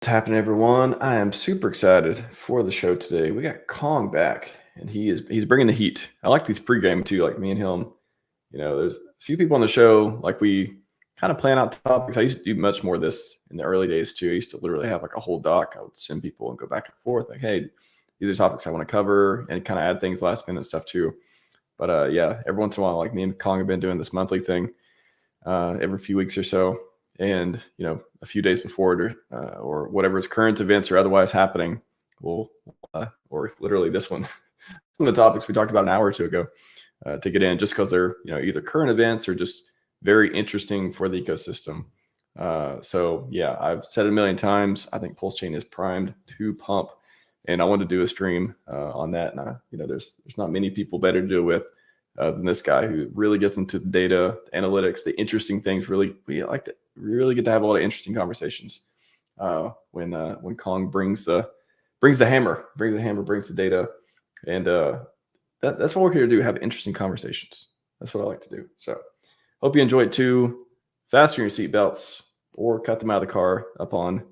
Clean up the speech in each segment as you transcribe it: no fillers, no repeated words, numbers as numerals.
What's happening, everyone? I am super excited for the show today. We got Kong back, and he's bringing the heat. I like these pregame too, like me and him. There's a few people on the show, like we kind of plan out topics. I used to do much more of this in the early days too. I used to literally have like a whole doc. I would send people and go back and forth, like, hey, these are topics I want to cover, and kind of add things last minute stuff too. But yeah, every once in a while, like me and Kong have been doing this monthly thing every few weeks or so. And, a few days before or whatever's current events or otherwise happening, or literally this one, some of the topics we talked about an hour or two ago to get in just because they're, either current events or just very interesting for the ecosystem. So yeah, I've said it a million times. I think PulseChain is primed to pump, and I wanted to do a stream on that. And there's not many people better to do it with than this guy who really gets into the data, the analytics, the interesting things. We really get to have a lot of interesting conversations when Kong brings the hammer, brings the data, and that's what we're here to do: have interesting conversations. That's what I like to do. So, hope you enjoy it too. Fasten your seatbelts or cut them out of the car upon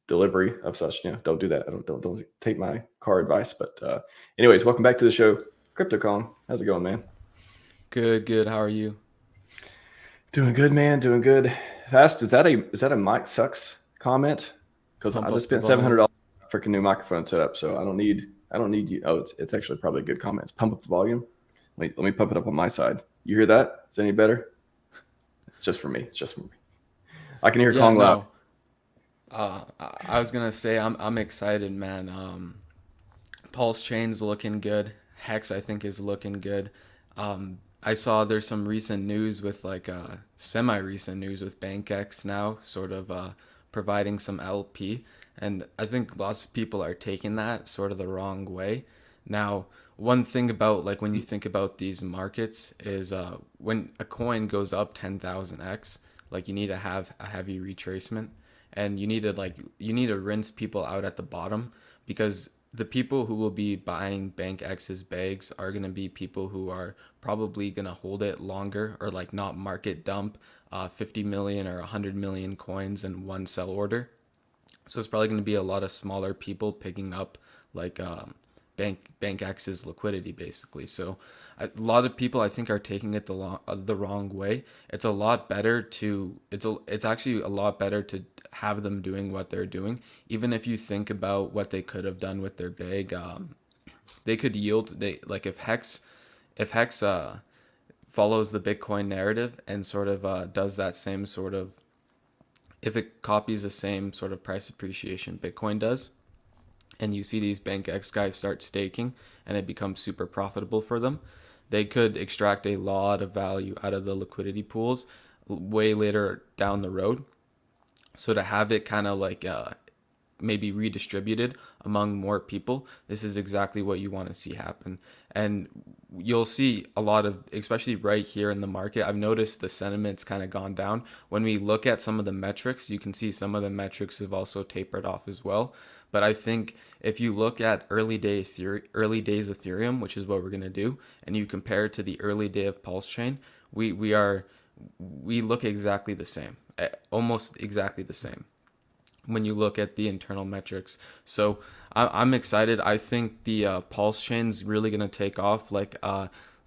delivery of such. Don't do that. Don't take my car advice. But anyways, welcome back to the show, Crypto Kong. How's it going, man? Good. How are you? Doing good, man. Doing good. Fast. Is that a mic sucks comment? Because I Pump just up the spent $700 volume. on a freaking new microphone setup, so I don't need you. Oh, it's actually probably a good comment. Pump up the volume. Let me pump it up on my side. You hear that? Is it any better? It's just for me. It's just for me. I can hear Yeah, Kong loud. no. I was gonna say I'm excited, man. Pulse Chain's looking good. Hex I think is looking good. I saw there's some recent news with semi-recent news with BankX now, sort of providing some LP, and I think lots of people are taking that sort of the wrong way. Now, one thing about like when you think about these markets is when a coin goes up 10,000x, like you need to have a heavy retracement, and you need to rinse people out at the bottom, because the people who will be buying Bank X's bags are going to be people who are probably going to hold it longer, or like not market dump 50 million or 100 million coins in one sell order. So it's probably going to be a lot of smaller people picking up like Bank X's liquidity basically. So a lot of people I think are taking it the wrong way. It's actually a lot better to have them doing what they're doing. Even if you think about what they could have done with their bag, they could yield. They like if Hex follows the Bitcoin narrative and sort of does that same sort of, if it copies the same sort of price appreciation Bitcoin does, and you see these Bank X guys start staking and it becomes super profitable for them, they could extract a lot of value out of the liquidity pools way later down the road. So to have it kind of like maybe redistributed among more people, this is exactly what you want to see happen. And you'll see a lot of, especially right here in the market, I've noticed the sentiment's kind of gone down. When we look at some of the metrics, you can see some of the metrics have also tapered off as well. But I think if you look at early days Ethereum, which is what we're gonna do, and you compare it to the early day of Pulse Chain, we look exactly the same, almost exactly the same when you look at the internal metrics. So I'm excited. I think the Pulse Chain's really gonna take off.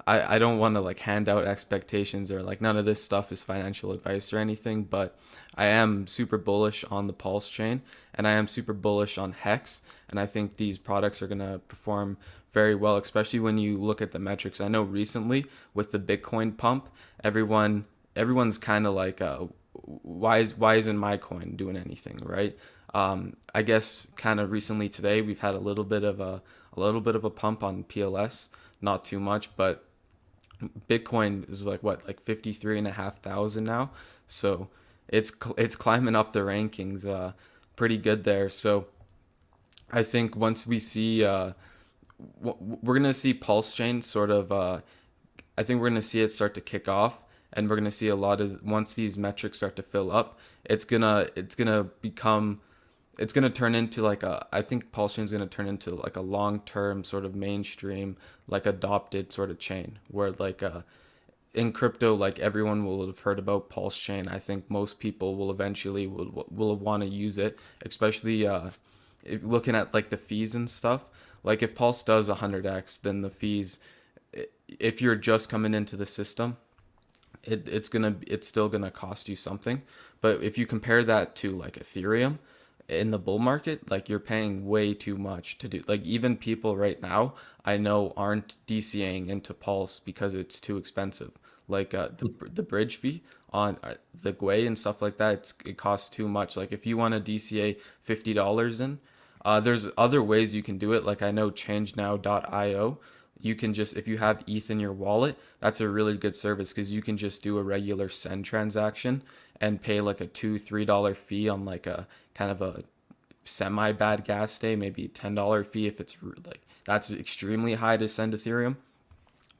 I don't want to like hand out expectations, or like none of this stuff is financial advice or anything, but I am super bullish on the Pulse Chain, and I am super bullish on Hex, and I think these products are gonna perform very well, especially when you look at the metrics. I know recently with the Bitcoin pump, everyone's kind of like why isn't my coin doing anything, right? I guess kind of recently today we've had a little bit of a pump on PLS, not too much, but Bitcoin is like 53,500 now, so it's climbing up the rankings pretty good there. So I think once we see we're gonna see Pulse Chain sort of I think we're going to see it start to kick off, and we're going to see a lot of, once these metrics start to fill up, it's going to turn into like a, I think Pulse Chain is going to turn into like a long-term sort of mainstream, like adopted sort of chain where like in crypto, like everyone will have heard about Pulse Chain. I think most people will eventually will want to use it, especially looking at like the fees and stuff. Like if Pulse does 100x, then the fees, if you're just coming into the system, it's still gonna cost you something. But if you compare that to like Ethereum in the bull market, like you're paying way too much to do. Like even people right now I know aren't DCAing into Pulse because it's too expensive. Like the bridge fee on the Gwei and stuff like that, it costs too much. Like if you want to DCA $50 in, there's other ways you can do it. Like I know ChangeNow.io, you can just, if you have ETH in your wallet, that's a really good service because you can just do a regular send transaction and pay like a $2-3 fee on like a kind of a semi bad gas day, maybe $10 fee if it's like that's extremely high to send Ethereum.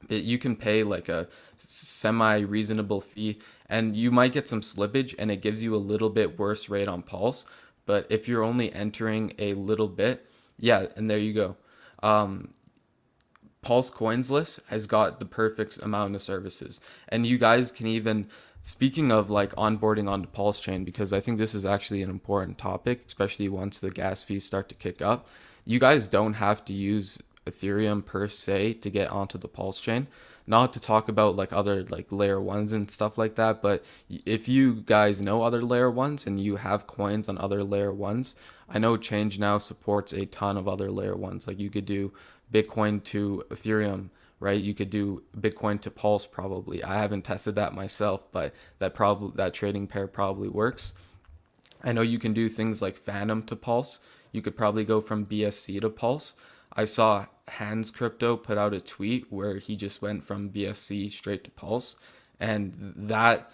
You can pay like a semi reasonable fee and you might get some slippage and it gives you a little bit worse rate on Pulse. But if you're only entering a little bit, yeah, and there you go. Pulse Coinsless has got the perfect amount of services. And you guys can even, speaking of like onboarding onto Pulse Chain, because I think this is actually an important topic, especially once the gas fees start to kick up. You guys don't have to use Ethereum per se to get onto the Pulse Chain. Not to talk about like other like layer ones and stuff like that, but if you guys know other layer ones and you have coins on other layer ones, I know Change Now supports a ton of other layer ones. Like you could do Bitcoin to Ethereum, right? You could do Bitcoin to Pulse probably. I haven't tested that myself, but that trading pair probably works. I know you can do things like Phantom to Pulse. You could probably go from BSC to Pulse. I saw Hans Crypto put out a tweet where he just went from BSC straight to Pulse, and that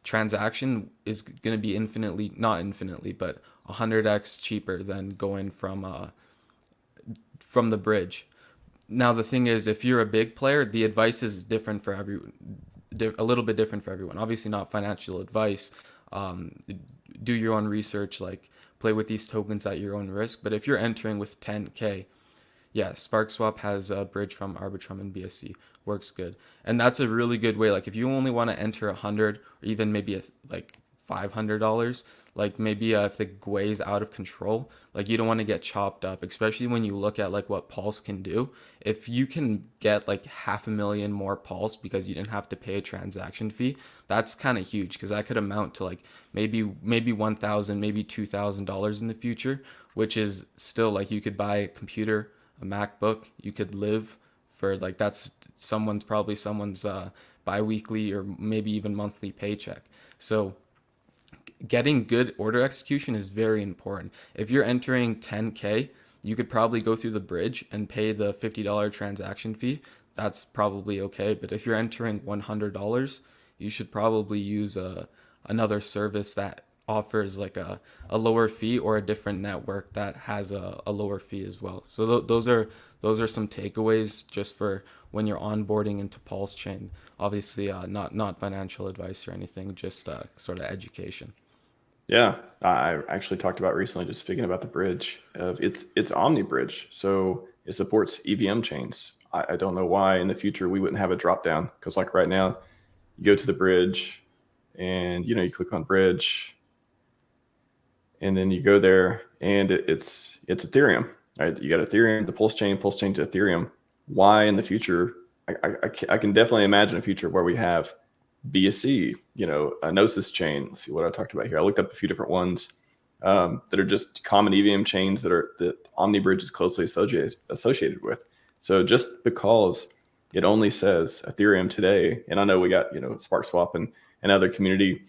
transaction is going to be infinitely, not infinitely, but 100x cheaper than going from the bridge. Now the thing is, if you're a big player, the advice is different for everyone, a little bit different for everyone. Obviously, not financial advice. Um, do your own research, like play with these tokens at your own risk. But if you're entering with 10K, yeah, SparkSwap has a bridge from Arbitrum and BSC. Works good. And that's a really good way. Like if you only want to enter 100 or even maybe like $500, like maybe if the Gwei is out of control, like you don't want to get chopped up, especially when you look at like what Pulse can do. If you can get like 500,000 more Pulse because you didn't have to pay a transaction fee, that's kind of huge because that could amount to like maybe 1,000, maybe $2,000 in the future, which is still like you could buy a computer, a MacBook, you could live for like that's someone's bi-weekly or maybe even monthly paycheck. So getting good order execution is very important. If you're entering 10K, you could probably go through the bridge and pay the $50 transaction fee. That's probably okay. But if you're entering $100, you should probably use another service that offers like a lower fee or a different network that has a lower fee as well. So those are some takeaways just for when you're onboarding into Pulse Chain. Obviously, not financial advice or anything, just sort of education. Yeah, I actually talked about recently, just speaking about the bridge. It's Omni Bridge, so it supports EVM chains. I don't know why in the future we wouldn't have a drop down, because like right now, you go to the bridge, and you click on bridge, and then you go there, and it's Ethereum. Right? You got Ethereum, the Pulse Chain to Ethereum. Why in the future? I can definitely imagine a future where we have BSC, a Gnosis chain. Let's see what I talked about here. I looked up a few different ones that are just common EVM chains that OmniBridge is closely associated with. So just because it only says Ethereum today, and I know we got SparkSwap and other community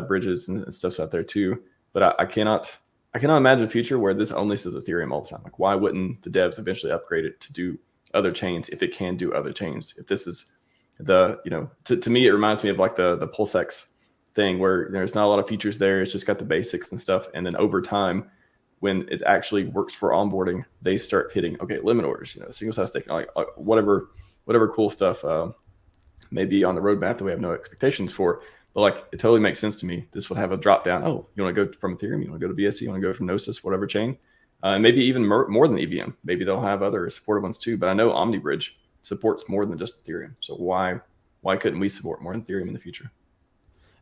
bridges and stuff out there too, but I cannot imagine a future where this only says Ethereum all the time. Like, why wouldn't the devs eventually upgrade it to do other chains if it can do other chains? If this is to me, it reminds me of like the PulseX thing where there's not a lot of features there. It's just got the basics and stuff. And then over time, when it actually works for onboarding, they start hitting, okay, limit orders, single size staking, like whatever cool stuff may be on the roadmap that we have no expectations for. But like, it totally makes sense to me. This would have a drop down. Oh, you want to go from Ethereum? You want to go to BSC? You want to go from Gnosis, whatever chain? And maybe even more than EVM. Maybe they'll have other supported ones too. But I know OmniBridge supports more than just Ethereum. So why why couldn't we support more Ethereum in the future?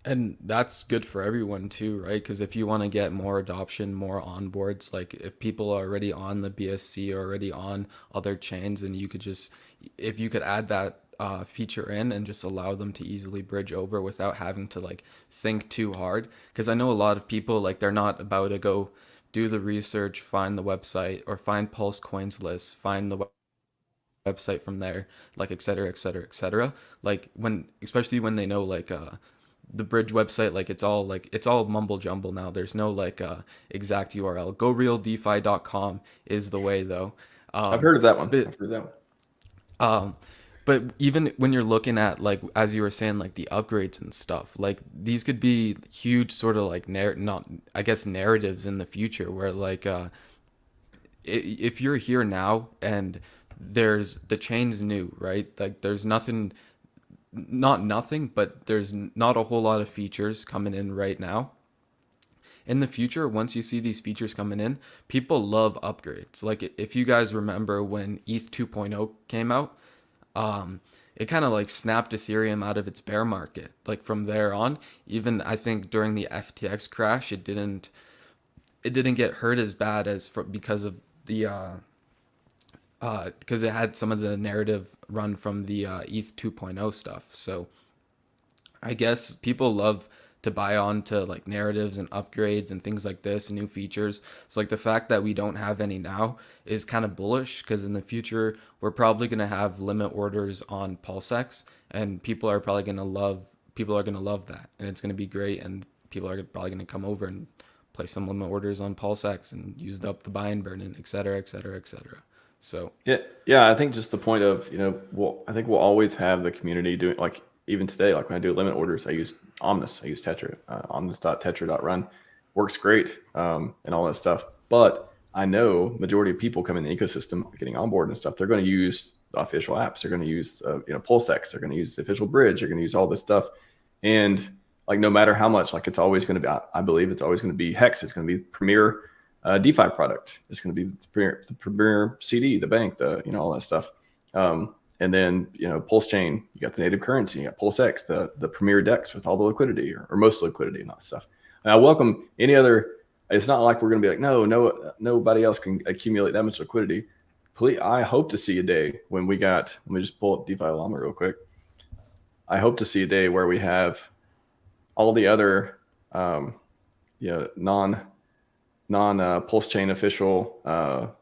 And that's good for everyone too, right? Because if you want to get more adoption, more onboards, like if people are already on the BSC or already on other chains, and you could just, if you could add that feature in and just allow them to easily bridge over without having to like think too hard. Because I know a lot of people, like, they're not about to go do the research, find the website, or find Pulse Coins list, find the website from there, like et cetera, et cetera, et cetera. Like when, especially when they know like the bridge website, like it's all mumble jumble now. There's no like exact URL. GoRealDeFi.com is the way though. I've Um, heard of that one. but I've heard of that one. um, but even when you're looking at, like, as you were saying, like the upgrades and stuff, like these could be huge sort of like not, I guess, narratives in the future where like if you're here now and there's the chain's new, right? Like there's nothing, not nothing, but there's not a whole lot of features coming in right now. In the future, once you see these features coming in, people love upgrades. Like if you guys remember when ETH 2.0 came out, it kind of like snapped Ethereum out of its bear market. Like from there on, even I think during the FTX crash, it didn't get hurt as bad as because of the because it had some of the narrative run from the ETH 2.0 stuff. So I guess people love to buy on to like narratives and upgrades and things like this, new features. So like the fact that we don't have any now is kind of bullish, because in the future we're probably going to have limit orders on PulseX, and people are going to love that, and it's going to be great, and people are probably going to come over and place some limit orders on PulseX and use up the buy and burn in, et cetera, et cetera, et cetera. So Yeah. I think just the point of, I think we'll always have the community doing, like, even today, like when I do limit orders, I use Omnis, I use Tetra, omnis.tetra.run, works great, and all that stuff. But I know majority of people come in the ecosystem getting on board and stuff, they're going to use the official apps. They're going to use, PulseX. They're going to use the official bridge. They're going to use all this stuff. And like, no matter how much, like, it's always going to be, I believe it's always going to be HEX. It's going to be premier DeFi product. It's going to be the premier CD, the bank, all that stuff. And then, PulseChain, you got the native currency, you got PulseX, the premier DEX with all the liquidity, or most liquidity and all that stuff. And I welcome any other. It's not like we're going to be like, no, nobody else can accumulate that much liquidity. Please, I hope to see a day when we got, let me just pull up DeFi Llama real quick. I hope to see a day where we have all the other, non PulseChain official,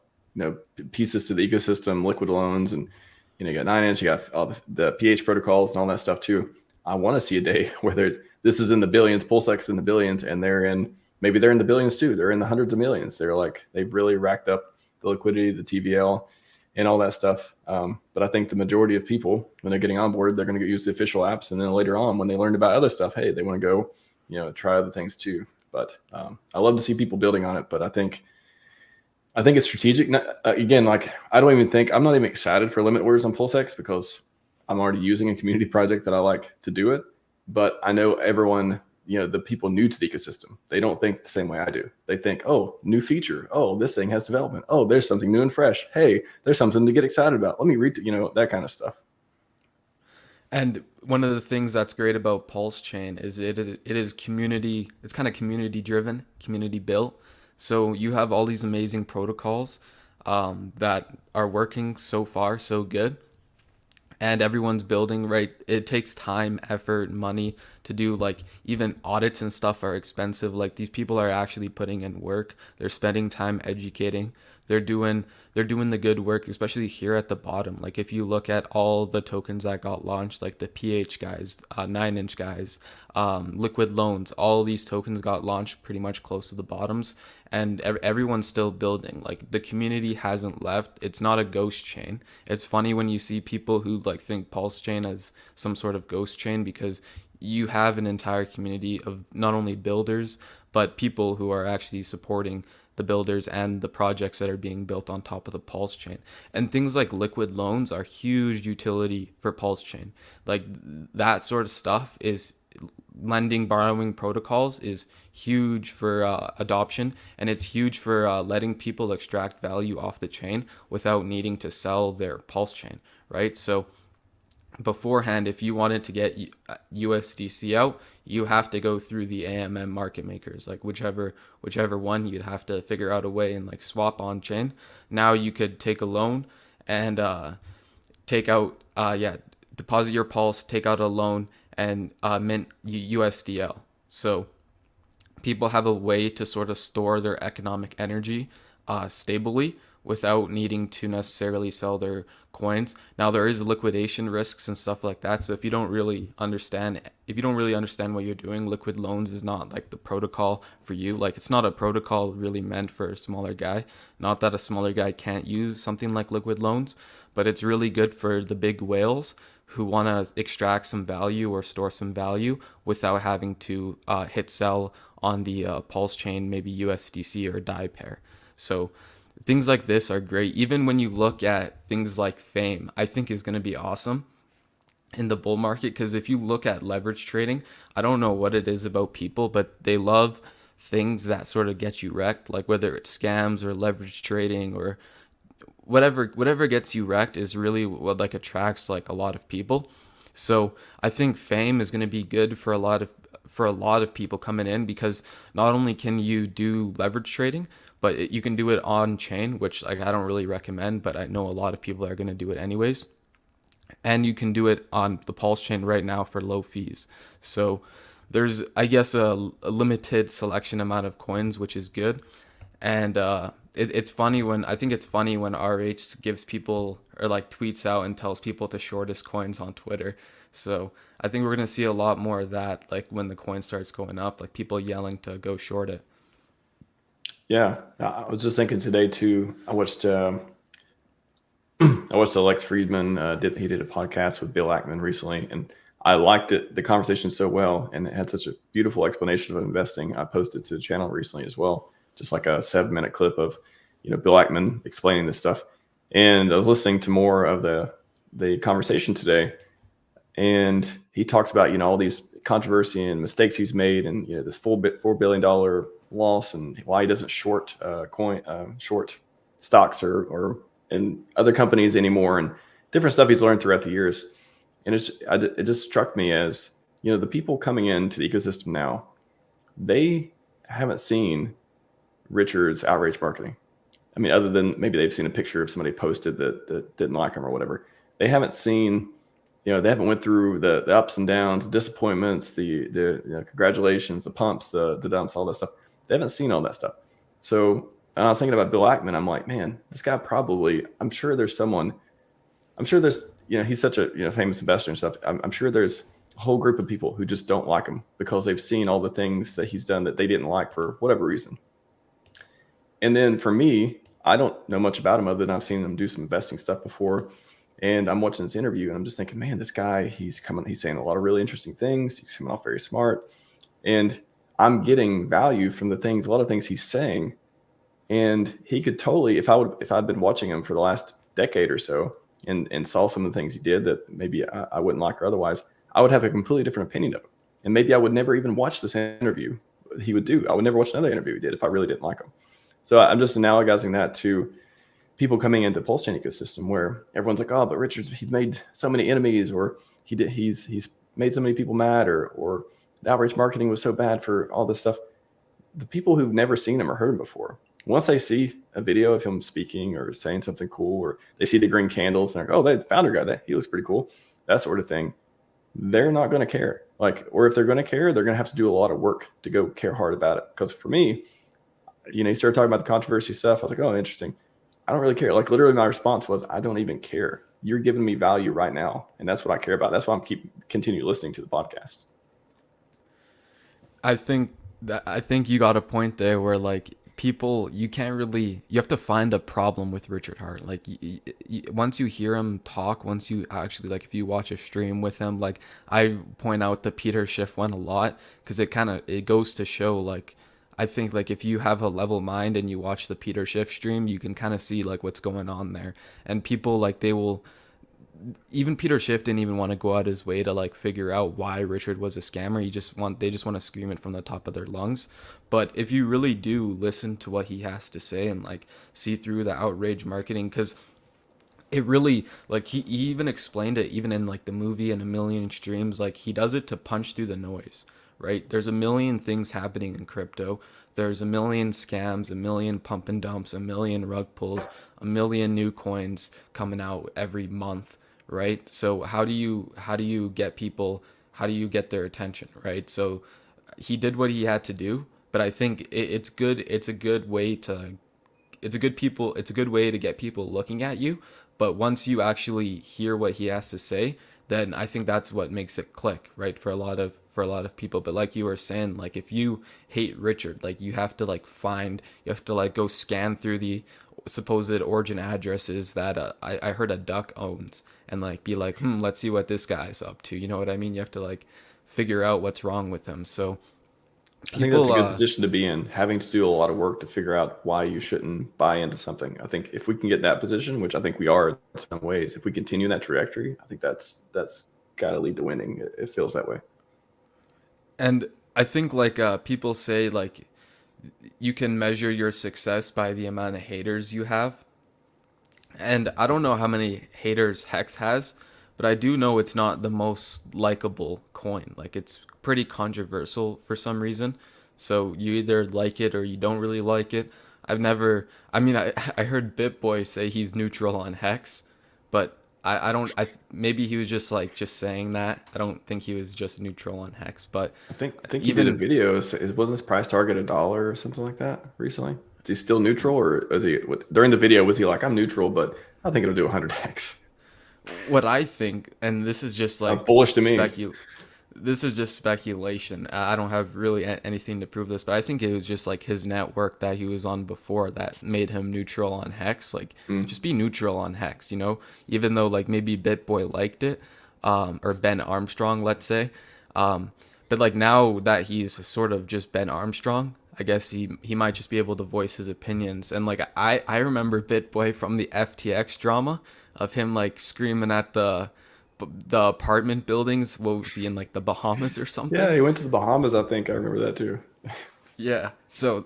pieces to the ecosystem, liquid loans, and you got 9inch, you got all the PH protocols and all that stuff too. I want to see a day where this is in the billions, PulseX in the billions, and maybe they're in the billions too. They're in the hundreds of millions. They've really racked up the liquidity, the TVL, and all that stuff. But I think the majority of people, when they're getting on board, they're going to use the official apps, and then later on, when they learned about other stuff, hey, they want to go, try other things too. But I love to see people building on it. But I think it's strategic. Again, like, I'm not even excited for limit orders on PulseX, because I'm already using a community project that I like to do it. But I know everyone, the people new to the ecosystem, they don't think the same way I do. They think, oh, new feature. Oh, this thing has development. Oh, there's something new and fresh. Hey, there's something to get excited about. Let me read, that kind of stuff. And one of the things that's great about PulseChain is it is community. It's kind of community driven, community built. So you have all these amazing protocols that are working so far so good, and everyone's building, right. It takes time, effort, money to do, like, even audits and stuff are expensive. Like, these people are actually putting in work. They're spending time educating. They're doing the good work, especially here at the bottom. Like, if you look at all the tokens that got launched, like the PH guys, 9inch guys, liquid loans, all these tokens got launched pretty much close to the bottoms, and everyone's still building. Like, the community hasn't left. It's not a ghost chain. It's funny when you see people who like think PulseChain as some sort of ghost chain, because you have an entire community of not only builders, but people who are actually supporting the builders and the projects that are being built on top of the PulseChain. And things like liquid loans are huge utility for PulseChain. Like, that sort of stuff is lending, borrowing protocols is huge for adoption, and it's huge for letting people extract value off the chain without needing to sell their PulseChain, right? So beforehand, if you wanted to get USDC out, you have to go through the AMM market makers, like whichever one, you'd have to figure out a way and like swap on chain. Now you could take a loan and take out deposit your pulse, take out a loan, and mint USDL. So people have a way to sort of store their economic energy stably without needing to necessarily sell their coins. Now there is liquidation risks and stuff like that. So if you don't really understand what you're doing, liquid loans is not like the protocol for you. Like it's not a protocol really meant for a smaller guy. Not that a smaller guy can't use something like liquid loans, but it's really good for the big whales who want to extract some value or store some value without having to hit sell on the Pulse chain, maybe USDC or DAI pair. So things like this are great. Even when you look at things like Fame, I think is going to be awesome in the bull market, because if you look at leverage trading, I don't know what it is about people, but they love things that sort of get you wrecked, like whether it's scams or leverage trading or whatever gets you wrecked is really what like attracts like a lot of people. So I think Fame is going to be good for a lot of people coming in, because not only can you do leverage trading, but you can do it on chain, which like I don't really recommend, but I know a lot of people are going to do it anyways. And you can do it on the Pulse chain right now for low fees. So there's, I guess, a limited selection amount of coins, which is good. And it's funny when RH gives people or like tweets out and tells people to short his coins on Twitter. So I think we're gonna see a lot more of that, like when the coin starts going up, like people yelling to go short it. Yeah, I was just thinking today too. I watched Alex Friedman he did a podcast with Bill Ackman recently, and I liked it, the conversation so well, and it had such a beautiful explanation of investing. I posted to the channel recently as well, just like a 7-minute clip of Bill Ackman explaining this stuff. And I was listening to more of the conversation today, and he talks about all these controversy and mistakes he's made, and this $4 billion loss, and why he doesn't short short stocks or in other companies anymore, and different stuff he's learned throughout the years. And it just struck me as the people coming into the ecosystem now, they haven't seen Richard's outrage marketing. I mean, other than maybe they've seen a picture of somebody posted that didn't like him or whatever. They haven't seen, they haven't went through the ups and downs, the disappointments, the congratulations, the pumps, the dumps, all that stuff. They haven't seen all that stuff. So I was thinking about Bill Ackman. I'm like, man, this guy probably, I'm sure there's, he's such a famous investor and stuff. I'm sure there's a whole group of people who just don't like him because they've seen all the things that he's done that they didn't like for whatever reason. And then for me, I don't know much about him other than I've seen him do some investing stuff before. And I'm watching this interview and I'm just thinking, man, this guy, he's saying a lot of really interesting things. He's coming off very smart. And I'm getting value from a lot of things he's saying. And he could totally, if I'd been watching him for the last decade or so and saw some of the things he did that maybe I wouldn't like or otherwise, I would have a completely different opinion of him. And maybe I would never even watch this interview he would do. I would never watch another interview he did if I really didn't like him. So I'm just analogizing that to people coming into the PulseChain ecosystem where everyone's like, oh, but he's made so many enemies, or he's made so many people mad, or the outrage marketing was so bad for all this stuff. The people who've never seen him or heard him before, once they see a video of him speaking or saying something cool, or they see the green candles and they're like, oh, the founder guy, he looks pretty cool, that sort of thing, they're not going to care. Or if they're going to care, they're going to have to do a lot of work to go care hard about it. Because for me, he started talking about the controversy stuff. I was like, oh, interesting. I don't really care. Literally my response was, I don't even care. You're giving me value right now. And that's what I care about. That's why I'm continue listening to the podcast. I think you got a point there where people, you have to find a problem with Richard Hart. Once you hear him talk, once you actually, if you watch a stream with him, I point out the Peter Schiff one a lot, because it goes to show, I think if you have a level mind and you watch the Peter Schiff stream, you can kind of see what's going on there. And people they will, even Peter Schiff didn't even want to go out his way to figure out why Richard was a scammer. They just want to scream it from the top of their lungs. But if you really do listen to what he has to say and see through the outrage marketing, because it really, like, he even explained it even in like the movie and a million streams. Like, he does it to punch through the noise, right? There's a million things happening in crypto. There's a million scams, a million pump and dumps, a million rug pulls, a million new coins coming out every month, right? So how do you get people, how do you get their attention, right? So he did what he had to do, but I think it's good. It's a good way to get people looking at you. But once you actually hear what he has to say, then I think that's what makes it click, right? For a lot of people. But like you were saying, like, if you hate Richard, like, you have to like go scan through the supposed origin addresses that I heard a duck owns, and like be like, let's see what this guy's up to. You know what I mean? You have to like figure out what's wrong with him. So I think that's a people good position to be in, having to do a lot of work to figure out why you shouldn't buy into something. I think if we can get that position, which I think we are in some ways, if we continue that trajectory, I think that's got to lead to winning. It feels that way. and I think like people say like you can measure your success by the amount of haters you have. And I don't know how many haters Hex has, but I do know it's not the most likable coin. Like, it's pretty controversial for some reason. So you either like it or you don't really like it. I mean, I heard BitBoy say he's neutral on Hex, but I don't, maybe he was just saying that. I don't think he was just neutral on Hex, but I think he did a even video. Wasn't his price target $1 or something like that recently? Is he still neutral, or is he during the video? Was he like, I'm neutral, but I think it'll do 100x? what I think, and this is just Sounds like bullish to me. specu this is just speculation. I don't have really anything to prove this, but I think it was just like his network that he was on before that made him neutral on Hex. Like, Mm. just be neutral on Hex, even though like maybe BitBoy liked it, or Ben Armstrong, let's say. Um, but like now that he's sort of just Ben Armstrong, I guess he might just be able to voice his opinions. And like I remember BitBoy from the FTX drama of him like screaming at the apartment buildings. What was he in, like the Bahamas or something? Yeah, he went to the Bahamas. I think I remember that too. Yeah. So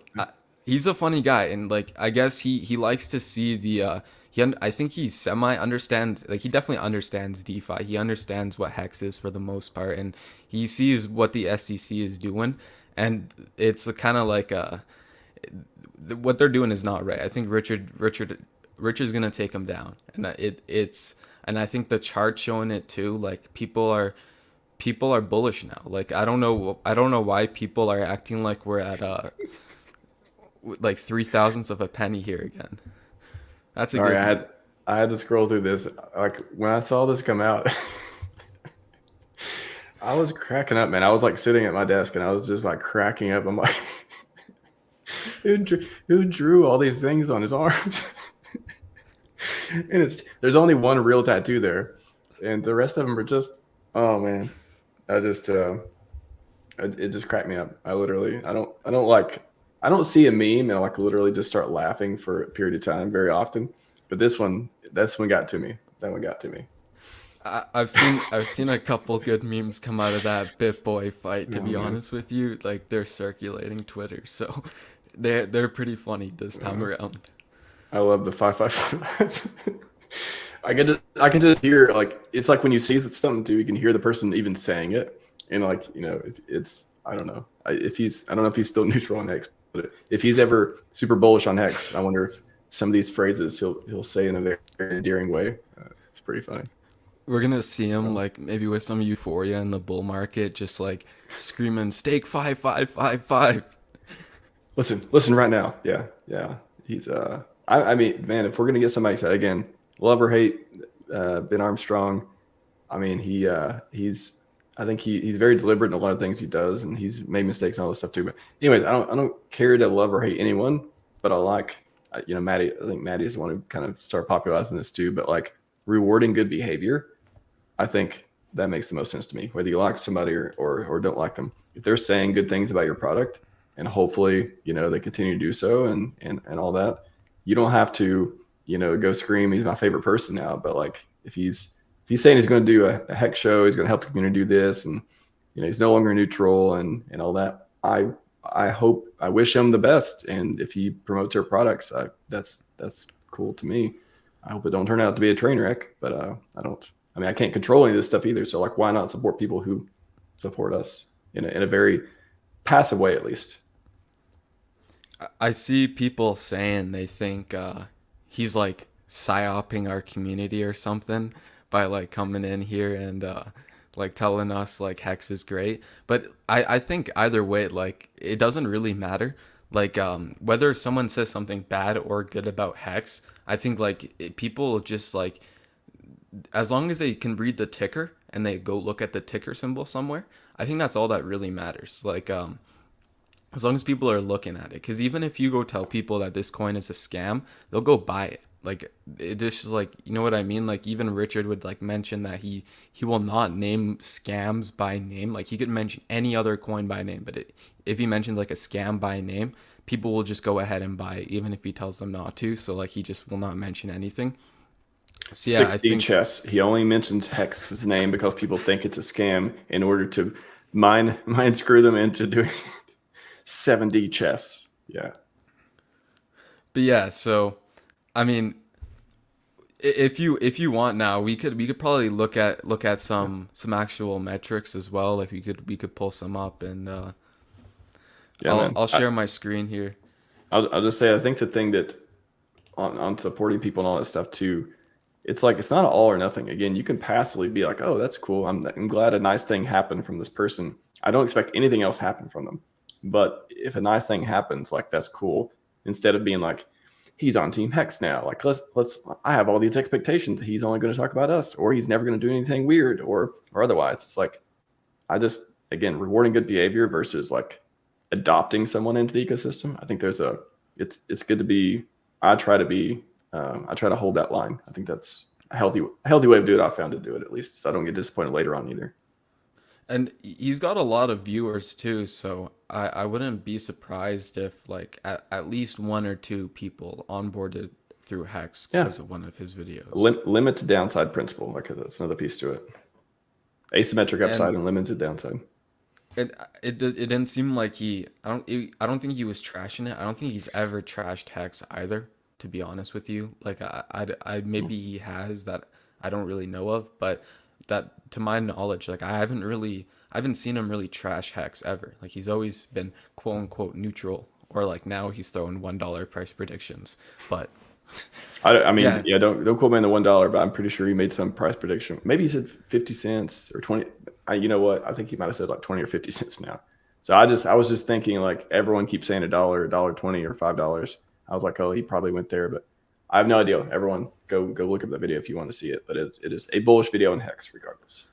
he's a funny guy, and like I guess he likes to see the I think he semi understands, like he definitely understands DeFi. He understands what Hex is for the most part, and he sees what the SEC is doing, and it's kind of like what they're doing is not right. I think Richard's gonna take him down, and and I think the chart showing it too. Like, people are bullish now. Like, I don't know why people are acting like we're at like 3 thousandths of a penny here again. That's a Sorry, good meme. I had to scroll through this. Like when I saw this come out, I was cracking up, man. I was like sitting at my desk and I was just like cracking up. I'm like, who drew all these things on his arms? And there's only one real tattoo there, and the rest of them are just, oh man, I just it just cracked me up. I don't see a meme and I like literally just start laughing for a period of time very often, but this one got to me. That one got to me. I've seen a couple good memes come out of that BitBoy fight. To Oh be man, honest with you, like, they're circulating Twitter, so they're pretty funny this time uh, around. I love the 555. I can just hear, like, it's like when you see something too, you can hear the person even saying it, and like, it's, I don't know, I don't know if he's still neutral on Hex, but if he's ever super bullish on Hex, I wonder if some of these phrases he'll say in a very endearing way. It's pretty funny. We're gonna see him So, like maybe with some euphoria in the bull market, just like screaming "Stake 5555." listen right now. Yeah. He's I mean, man, if we're gonna get somebody excited again, love or hate, Ben Armstrong. I mean, he's I think he's very deliberate in a lot of things he does, and he's made mistakes and all this stuff too. But anyways, I don't care to love or hate anyone, but I like, Maddie. I think Maddie is the one who kind of started popularizing this too. But like, rewarding good behavior, I think that makes the most sense to me. Whether you like somebody or don't like them, if they're saying good things about your product, and hopefully they continue to do so, and all that, you don't have to go scream, he's my favorite person now. But like, if he's saying he's going to do a hex show, he's going to help the community do this, and he's no longer neutral and all that, I wish him the best. And if he promotes their products, that's cool to me. I hope it don't turn out to be a train wreck, but I don't. I mean, I can't control any of this stuff either. So like, why not support people who support us in a very passive way, at least? I see people saying they think he's like psyoping our community or something by like coming in here and like telling us like Hex is great. But I think either way, like it doesn't really matter. Like whether someone says something bad or good about Hex, I think like people just like as long as they can read the ticker and they go look at the ticker symbol somewhere, I think that's all that really matters. Like as long as people are looking at it, because even if you go tell people that this coin is a scam, they'll go buy it. Like it just like, you know what I mean? Like even Richard would like mention that he will not name scams by name. Like he could mention any other coin by name, but if he mentions like a scam by name, people will just go ahead and buy it even if he tells them not to. So like he just will not mention anything. So yeah, I 6D think chess. He only mentions Hex's name because people think it's a scam in order to mind screw them into doing 7D chess. Yeah. but yeah, so I mean, if you want now, we could probably look at some actual metrics as well. Like we could pull some up and Yeah, I'll man. I'll share my screen here. I'll just say, I think the thing that on supporting people and all that stuff too, it's like, it's not all or nothing. Again, you can passively be like, oh, that's cool. I'm glad a nice thing happened from this person. I don't expect anything else happen from them. But if a nice thing happens, like, that's cool. Instead of being like, he's on Team Hex now. Like, I have all these expectations that he's only going to talk about us, or he's never going to do anything weird or otherwise. It's like, I just, again, rewarding good behavior versus like adopting someone into the ecosystem. I think it's good to be, I try to hold that line. I think that's a healthy way of doing it. I found to do it, at least, so I don't get disappointed later on either. And he's got a lot of viewers too, so I wouldn't be surprised if like at least one or two people onboarded through Hex Yeah, because of one of his videos. limit to downside principle. Like, that's another piece to it. Asymmetric upside And and limited downside. it didn't seem like I don't think he was trashing it. I don't think he's ever trashed Hex either, to be honest with you. Like I maybe he has that I don't really know of, but that to my knowledge, like I haven't seen him really trash Hex ever. Like he's always been quote unquote neutral, or like now he's throwing $1 price predictions. But I mean, yeah, yeah, don't quote me on the $1, but I'm pretty sure he made some price prediction. Maybe he said 50 cents or 20. You know what? I think he might have said like 20 or 50 cents now. So I was just thinking, like, everyone keeps saying $1, $1.20, or $5. I was like, oh, he probably went there, but I have no idea. Everyone go look up that video if you want to see it. But it is a bullish video in Hex regardless.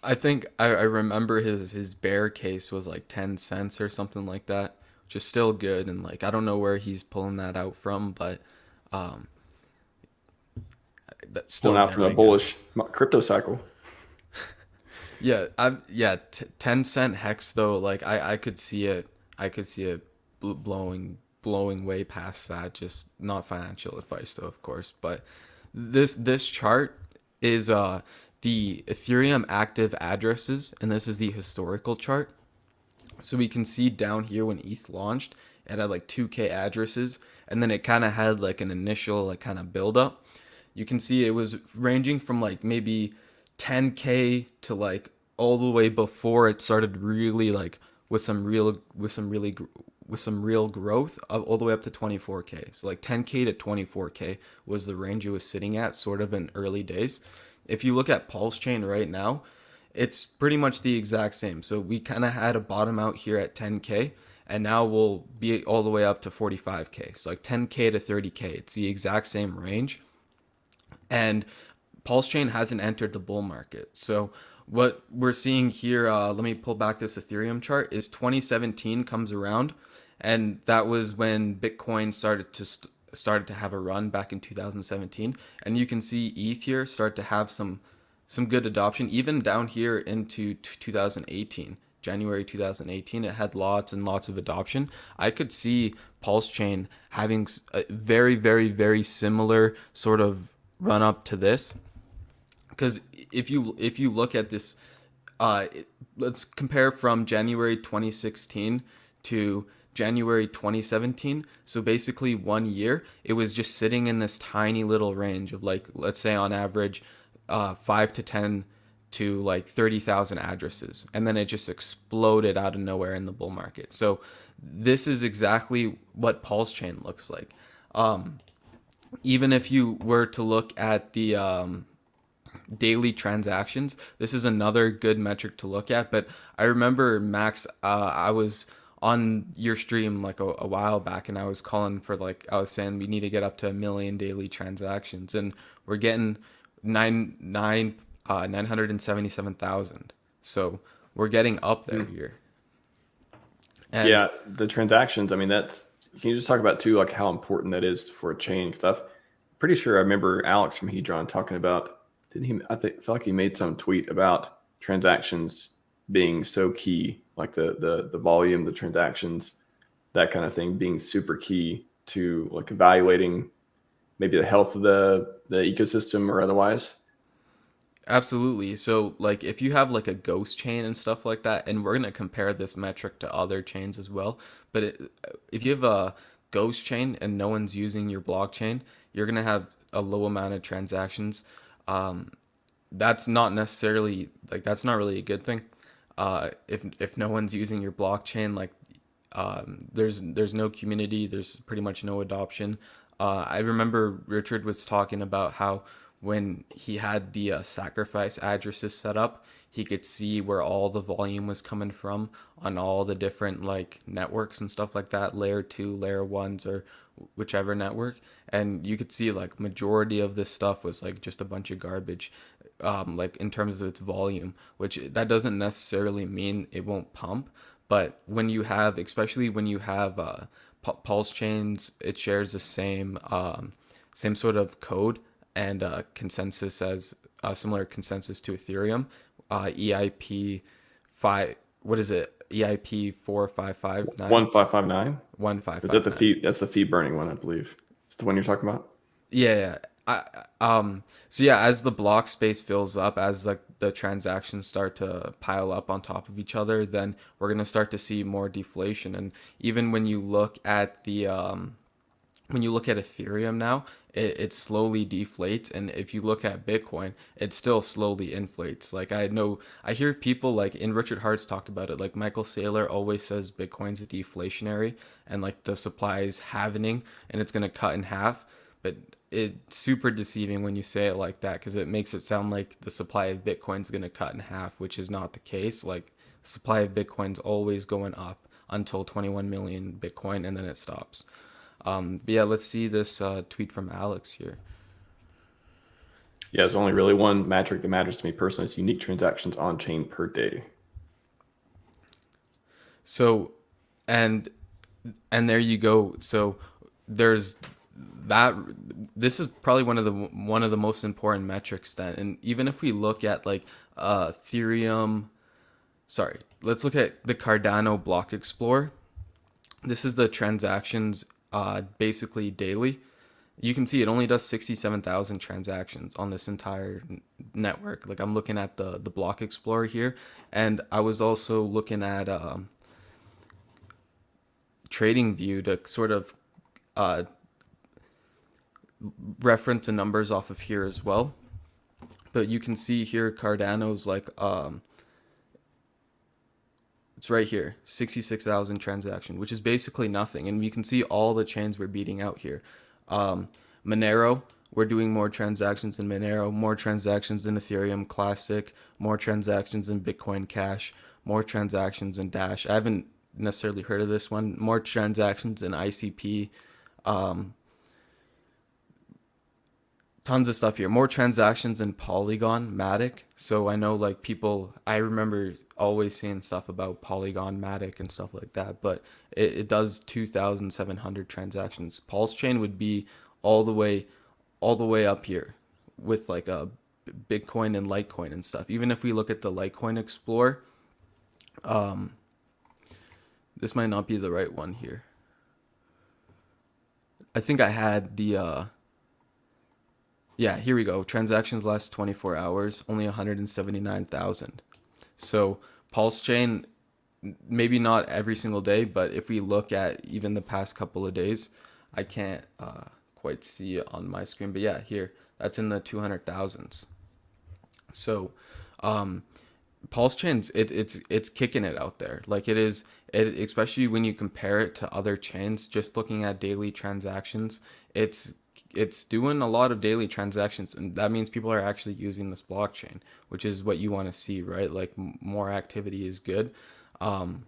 I think I remember his bear case was like 10 cents or something like that, which is still good. And like I don't know where he's pulling that out from, but um, that's still Pulling out good, from a I guess. bullish crypto cycle. Yeah, 10-cent Hex though, like I could see it. I could see it blowing way past that. Just not financial advice though, of course. But this chart is the Ethereum active addresses, and this is the historical chart. So we can see down here when ETH launched, it had like 2K addresses, and then it kind of had like an initial like kind of build up. You can see it was ranging from like maybe 10K to like all the way before it started really like with some real growth all the way up to 24K. So like 10K to 24K was the range it was sitting at sort of in early days. If you look at PulseChain right now, it's pretty much the exact same. So we kind of had a bottom out here at 10K, and now we'll be all the way up to 45K. So like 10K to 30K. It's the exact same range. And PulseChain hasn't entered the bull market. So what we're seeing here, let me pull back this Ethereum chart, is 2017 comes around, and that was when Bitcoin started to have a run back in 2017, and you can see ETH here start to have some good adoption, even down here into 2018. January 2018, it had lots and lots of adoption. I could see PulseChain having a very, very, very similar sort of run up to this, because if you look at this, let's compare from January 2016 to January 2017. So basically 1 year, it was just sitting in this tiny little range of like, let's say on average, 5 to 10 to like 30,000 addresses. And then it just exploded out of nowhere in the bull market. So this is exactly what PulseChain looks like. Even if you were to look at the daily transactions, this is another good metric to look at. But I remember, Max, I was on your stream like a while back, and I was calling for, like, I was saying we need to get up to 1 million daily transactions, and we're getting 977,000. So we're getting up there here. And yeah, the transactions. I mean, can you just talk about too, like how important that is for a chain? Because I'm pretty sure I remember Alex from Hedron talking about. Didn't he? I feel like he made some tweet about transactions being so key, like the volume, the transactions, that kind of thing being super key to like evaluating maybe the health of the ecosystem or otherwise. absolutely. So like if you have like a ghost chain and stuff like that, and we're going to compare this metric to other chains as well, but if you have a ghost chain and no one's using your blockchain, you're going to have a low amount of transactions. That's not necessarily like, that's not really a good thing. If no one's using your blockchain, like there's no community, there's pretty much no adoption. I remember Richard was talking about how when he had the sacrifice addresses set up, he could see where all the volume was coming from on all the different like networks and stuff like that, layer 2, layer 1s, or whichever network. And you could see like majority of this stuff was like just a bunch of garbage, like in terms of its volume, which that doesn't necessarily mean it won't pump. But when you have, especially when you have pulse chains, it shares the same sort of code and consensus as similar consensus to Ethereum. EIP 5, what is it? EIP 4559. 1559. Is that the 1559. fee? That's the fee burning one, I believe. Is the one you're talking about? Yeah, yeah. So yeah, as the block space fills up, as like the transactions start to pile up on top of each other, then we're gonna start to see more deflation. And even when you look at the when you look at Ethereum now, it slowly deflates, and if you look at Bitcoin, it still slowly inflates. Like I hear people like, in Richard Hart's talked about it, like Michael Saylor always says Bitcoin's deflationary and like the supply is halvening and it's gonna cut in half, but it's super deceiving when you say it like that, because it makes it sound like the supply of Bitcoin's gonna cut in half, which is not the case. Like the supply of Bitcoin's always going up until 21 million Bitcoin, and then it stops. But yeah, let's see this tweet from Alex here. Yeah, there's only really one metric that matters to me personally. It's unique transactions on chain per day. So, and there you go. So there's that. This is probably one of the most important metrics then. And even if we look at like Ethereum, sorry, let's look at the Cardano block explorer. This is the transactions basically daily. You can see it only does 67,000 transactions on this entire network. Like I'm looking at the block explorer here, and I was also looking at trading view to sort of reference the numbers off of here as well. But you can see here Cardano's like it's right here, 66,000 transaction, which is basically nothing. And you can see all the chains we're beating out here. Monero, we're doing more transactions in Monero, more transactions in Ethereum Classic, more transactions in Bitcoin Cash, more transactions in Dash. I haven't necessarily heard of this one. More transactions in ICP. Tons of stuff here. More transactions in Polygon Matic. So I know like people, I remember always seeing stuff about Polygon Matic and stuff like that, but it does 2,700 transactions. PulseChain would be all the way up here with like a Bitcoin and Litecoin and stuff. Even if we look at the Litecoin Explorer, this might not be the right one here. I think I had the yeah, here we go. Transactions last 24 hours, only 179,000. So PulseChain maybe not every single day, but if we look at even the past couple of days, I can't quite see it on my screen, but yeah, here, that's in the 200,000s. So, um, Pulse Chains, it's kicking it out there. Like it is, especially when you compare it to other chains. Just looking at daily transactions, it's it's doing a lot of daily transactions, and that means people are actually using this blockchain, which is what you want to see, right? Like more activity is good. Um,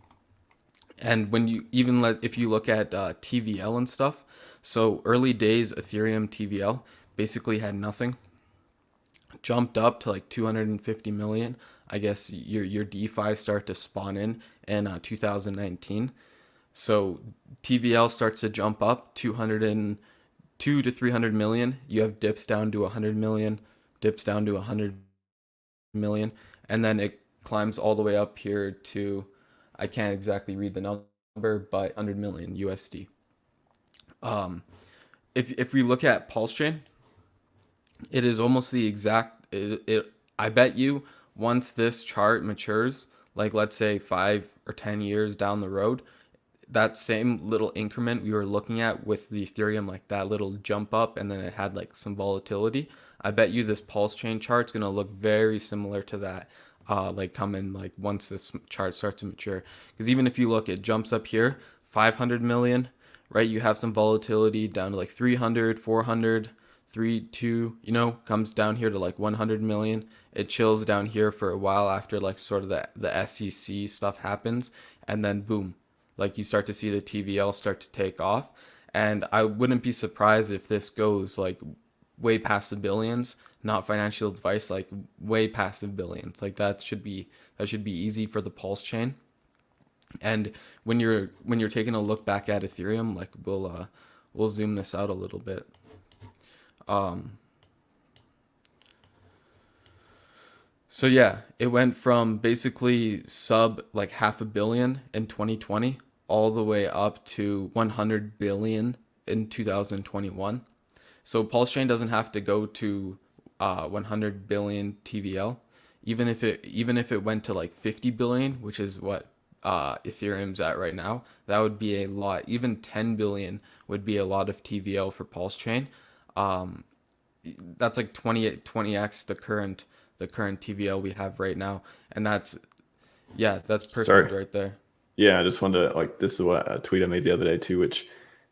and when you even let if you look at TVL and stuff, so early days Ethereum TVL basically had nothing, jumped up to like 250 million. I guess your DeFi start to spawn in 2019. So TVL starts to jump up 202 to 300 million. You have dips down to 100 million, dips down to 100 million, and then it climbs all the way up here to, I can't exactly read the number, but 100 million USD. Um, if we look at Pulse Chain, it is almost the exact. I bet you once this chart matures, like let's say 5 or 10 years down the road, that same little increment we were looking at with the Ethereum, like that little jump up, and then it had like some volatility. I bet you this Pulse Chain chart's gonna look very similar to that. Like coming like once this chart starts to mature, because even if you look, it jumps up here, 500 million, right? You have some volatility down to like 300, 400, 3, 2, comes down here to like 100 million. It chills down here for a while after like sort of the SEC stuff happens, and then boom, like you start to see the TVL start to take off. And I wouldn't be surprised if this goes like way past the billions, not financial advice, like way past the billions. Like that should be easy for the Pulse chain. And when you're taking a look back at Ethereum, like we'll zoom this out a little bit. Um, so yeah, it went from basically sub like half a billion in 2020 all the way up to 100 billion in 2021. So Pulse Chain doesn't have to go to 100 billion TVL. Even if it went to like 50 billion, which is what Ethereum's at right now, that would be a lot. Even 10 billion would be a lot of TVL for Pulse Chain. Um, that's like 20x the current TVL we have right now, and that's perfect Sorry. right there. Yeah, I just wanted to like, this is what a tweet I made the other day too, which,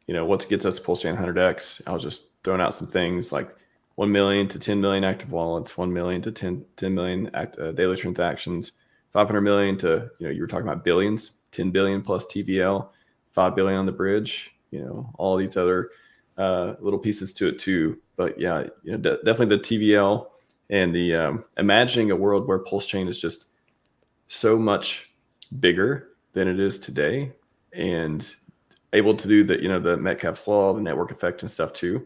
what gets us PulseChain 100x. I was just throwing out some things like 1 million to 10 million active wallets, 1 million to 10 million daily transactions, 500 million to, you were talking about billions, 10 billion plus TVL, 5 billion on the bridge, all these other little pieces to it too. But yeah, definitely the TVL and the imagining a world where PulseChain is just so much bigger than it is today, and able to do the Metcalfe's law, the network effect and stuff too.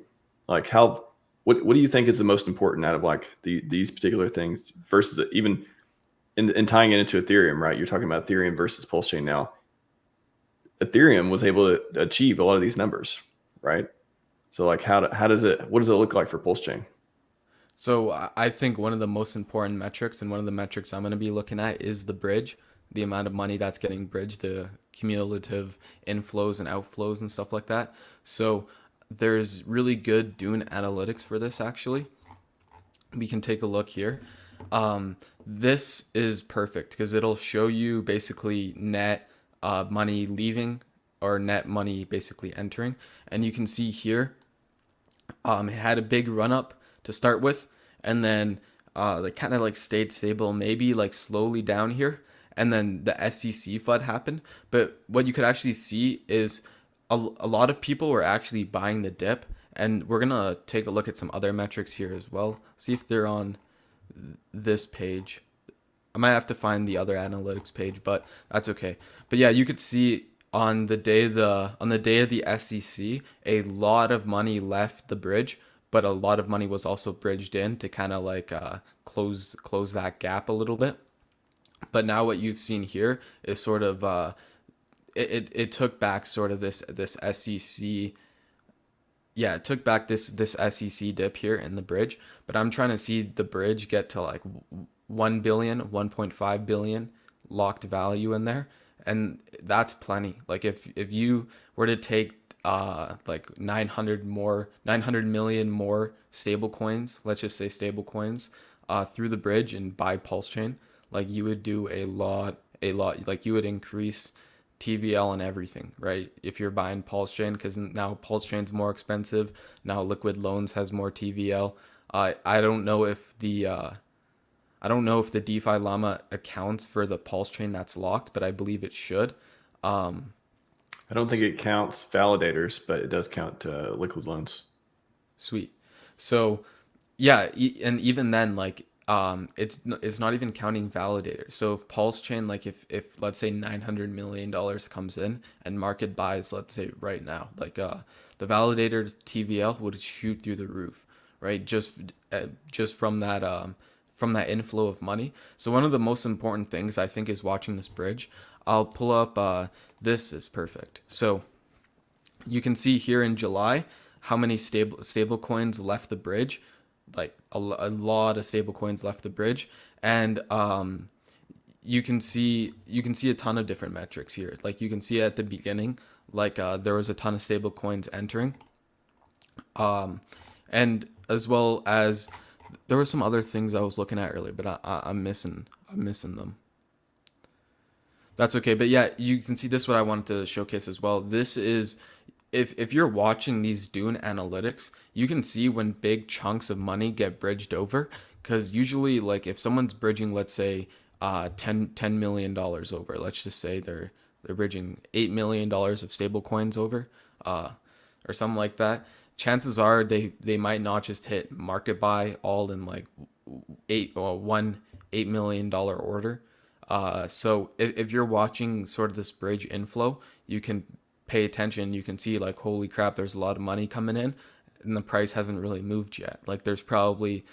Like what do you think is the most important out of like these particular things versus even in tying it into Ethereum, right? You're talking about Ethereum versus PulseChain now. Ethereum was able to achieve a lot of these numbers, right? So like what does it look like for PulseChain? So I think one of the most important metrics, and one of the metrics I'm going to be looking at, is the bridge, the amount of money that's getting bridged, the cumulative inflows and outflows and stuff like that. So there's really good Dune analytics for this actually. We can take a look here. This is perfect because it'll show you basically net money leaving or net money basically entering. And you can see here, it had a big run up to start with, and then they kind of like stayed stable, maybe like slowly down here, and then the SEC FUD happened. But what you could actually see is a lot of people were actually buying the dip, and we're gonna take a look at some other metrics here as well. See if they're on this page. I might have to find the other analytics page, but that's okay. But yeah, you could see on the day of the SEC, a lot of money left the bridge, but a lot of money was also bridged in to kind of like close that gap a little bit. But now what you've seen here is sort of it took back sort of this SEC. Yeah, it took back this SEC dip here in the bridge, but I'm trying to see the bridge get to like 1 billion, 1.5 billion locked value in there. And that's plenty. Like if you were to take like 900 million more stable coins, let's just say stable coins, through the bridge and buy Pulse Chain, like you would do a lot, like you would increase TVL and everything, right? If you're buying Pulse Chain, because now Pulse Chain's more expensive. Now Liquid Loans has more TVL. I don't know if the DeFi Llama accounts for the Pulse Chain that's locked, but I believe it should. I don't think it counts validators, but it does count liquid loans. Sweet. So yeah, and even then, like it's not even counting validators. So if Pulse Chain, like if let's say $900 million comes in and market buys, let's say right now, like the validator TVL would shoot through the roof, right? Just from that inflow of money. So one of the most important things I think is watching this bridge. I'll pull up. This is perfect. So you can see here in July how many stable coins left the bridge, like a lot of stable coins left the bridge, and you can see a ton of different metrics here. Like you can see at the beginning, like there was a ton of stable coins entering, and as well as there were some other things I was looking at earlier, but I'm missing them. That's okay. But yeah, you can see this is what I wanted to showcase as well. This is if you're watching these Dune analytics, you can see when big chunks of money get bridged over. Because usually, like if someone's bridging, let's say, $10 million over, let's just say they're bridging $8 million of stable coins over, or something like that. Chances are they might not just hit market buy all in like $8 million order. So if you're watching sort of this bridge inflow, you can pay attention. You can see like, holy crap, there's a lot of money coming in and the price hasn't really moved yet. Like there's probably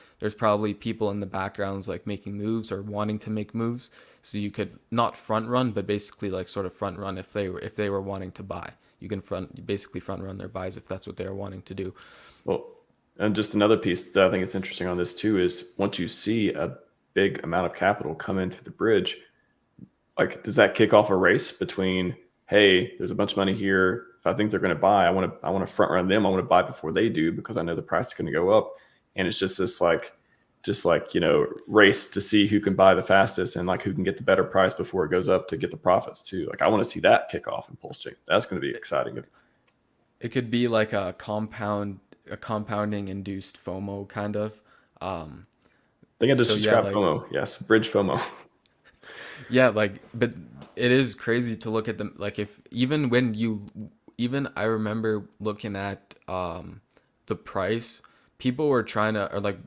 people in the backgrounds like making moves or wanting to make moves. So you could not front run, but basically like sort of front run if they were wanting to buy. You can basically front run their buys if that's what they're wanting to do. Well, and just another piece that I think is interesting on this too is once you see a big amount of capital come in through the bridge, like does that kick off a race between, hey, there's a bunch of money here. If I think they're going to buy, I want to front run them. I want to buy before they do because I know the price is going to go up. And it's just this race to see who can buy the fastest and like who can get the better price before it goes up to get the profits too. Like I want to see that kick off in PulseChain. That's going to be exciting. It could be like a compounding induced FOMO kind of. I think I just described FOMO. Yes, bridge FOMO. Yeah, like, but it is crazy to look at them. Like, even I remember looking at the price, people were trying to, or like,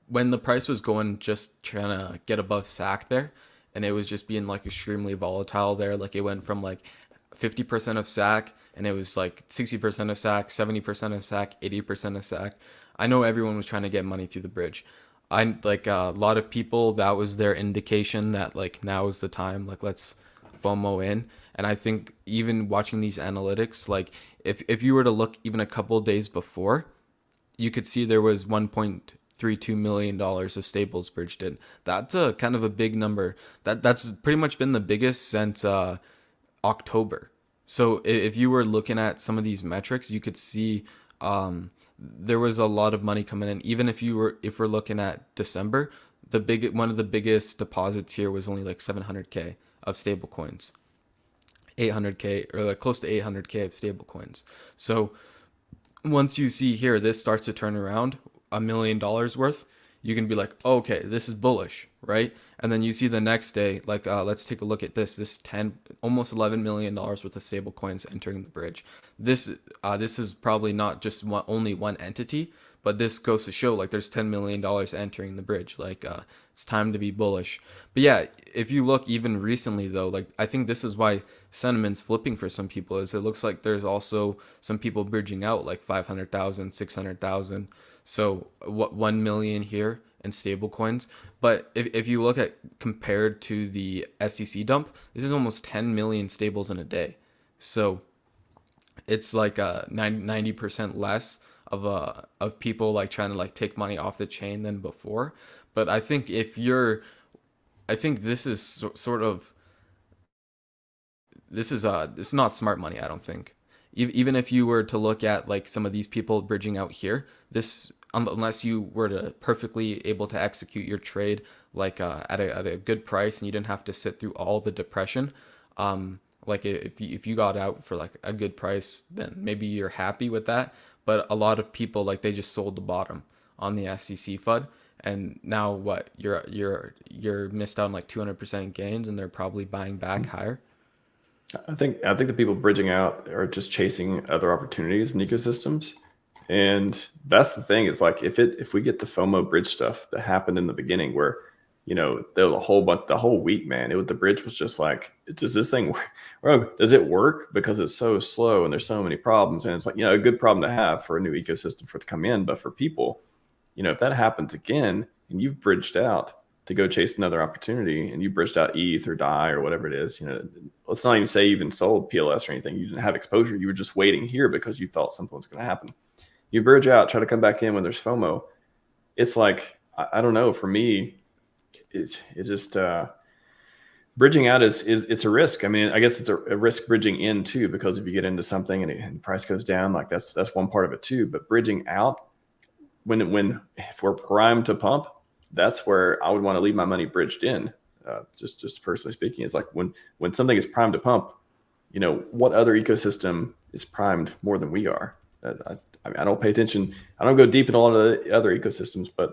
when the price was going, just trying to get above SAC there, and it was just being like extremely volatile there. Like, it went from like 50% of SAC, and it was like 60% of SAC, 70% of SAC, 80% of SAC. I know everyone was trying to get money through the bridge. I like a lot of people, that was their indication that like now is the time, like let's FOMO in. And I think even watching these analytics, like if you were to look even a couple of days before, you could see there was $1.32 million of stables bridged in. That's a kind of a big number. That's pretty much been the biggest since October. So if you were looking at some of these metrics, you could see there was a lot of money coming in. Even if we're looking at December, one of the biggest deposits here was only like 700K of stable coins, 800K or like close to 800K of stable coins. So once you see here, this starts to turn around $1 million worth, you can be like, oh, okay, this is bullish, right? And then you see the next day, like, let's take a look at this almost $11 million worth of stable coins entering the bridge. This is probably not just only one entity, but this goes to show like there's $10 million entering the bridge. Like, it's time to be bullish. But yeah, if you look even recently though, like I think this is why sentiment's flipping for some people, is it looks like there's also some people bridging out like 500,000, 600,000. So what 1 million here in stable coins. But if you look at compared to the SEC dump, this is almost 10 million stables in a day. So it's like 90% less of people like trying to like take money off the chain than before. But I think I think this is sort of this is not smart money, I don't think. Even if you were to look at like some of these people bridging out here, this unless you were to perfectly able to execute your trade like at a good price and you didn't have to sit through all the depression, like if you got out for like a good price, then maybe you're happy with that. But a lot of people, like, they just sold the bottom on the SEC FUD, and now what? You're missed out on like 200% gains, and they're probably buying back higher. I think the people bridging out are just chasing other opportunities and ecosystems. And that's the thing, is like if we get the FOMO bridge stuff that happened in the beginning where, there was a whole bunch the whole week, man, the bridge was just like, does this thing work? Or does it work? Because it's so slow and there's so many problems. And it's like, a good problem to have for a new ecosystem for it to come in. But for people, if that happens again and you've bridged out to go chase another opportunity and you bridged out ETH or DAI or whatever it is, let's not even say you even sold PLS or anything. You didn't have exposure. You were just waiting here because you thought something was going to happen. You bridge out, try to come back in when there's FOMO. It's like, I don't know, for me, it's just bridging out is it's a risk. I mean, I guess it's a risk bridging in too, because if you get into something and the price goes down, like that's one part of it too. But bridging out, if we're primed to pump, that's where I would want to leave my money bridged in. Just personally speaking, it's like when something is primed to pump, what other ecosystem is primed more than we are? I don't pay attention. I don't go deep in a lot of the other ecosystems, but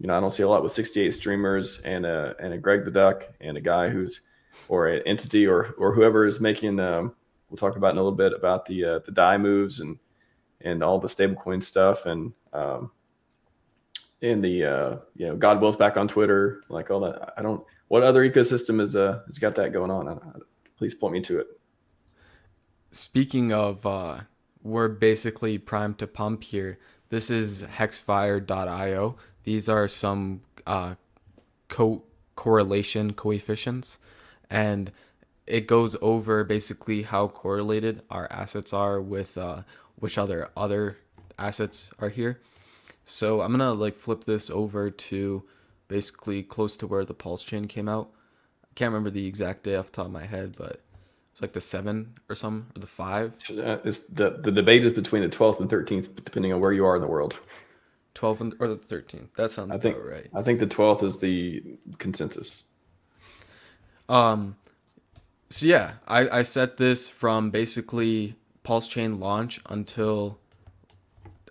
I don't see a lot with 68 streamers and a Greg the Duck and a guy or an entity or whoever is making. We'll talk about in a little bit about the DAI moves and all the stablecoin stuff and the God Will's back on Twitter, like all that. What other ecosystem has got that going on? Please point me to it. Speaking of, we're basically primed to pump here. This is hexfire.io. These are some correlation coefficients, and it goes over basically how correlated our assets are with which other assets are here. So I'm gonna like flip this over to basically close to where the Pulse chain came out. I can't remember the exact day off the top of my head, but it's like the 7 or some, or the 5. It's the debate is between the 12th and 13th, depending on where you are in the world. 12th or the 13th. That sounds about right. I think the 12th is the consensus. So yeah, I set this from basically Pulse chain launch until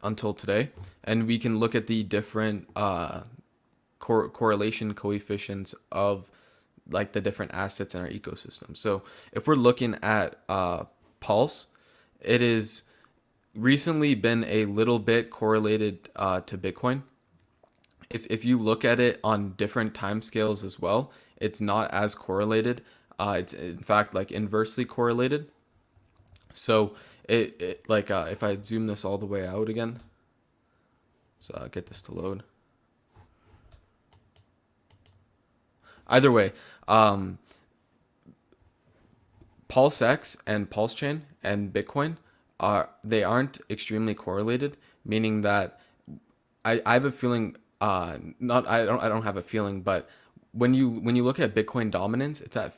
today, and we can look at the different correlation coefficients of like the different assets in our ecosystem. So if we're looking at Pulse, it is recently been a little bit correlated to Bitcoin. If you look at it on different timescales as well, it's not as correlated. It's in fact like inversely correlated. So it like if I zoom this all the way out again, so get this to load. Either way, PulseX and PulseChain and Bitcoin aren't extremely correlated, meaning that I have a feeling I don't have a feeling, but when you look at Bitcoin dominance, it's at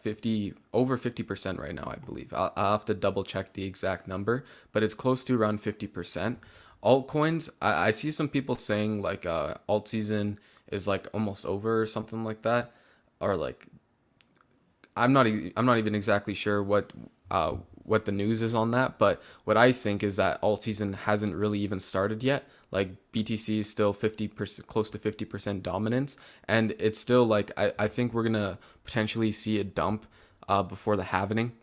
over 50% right now, I believe. I'll have to double check the exact number, but it's close to around 50%. Altcoins, I see some people saying like alt season is like almost over or something like that, or like I'm not even exactly sure what the news is on that, but what I think is that alt season hasn't really even started yet. Like BTC is still 50%, close to 50% dominance, and it's still like I think we're gonna potentially see a dump before the halvening.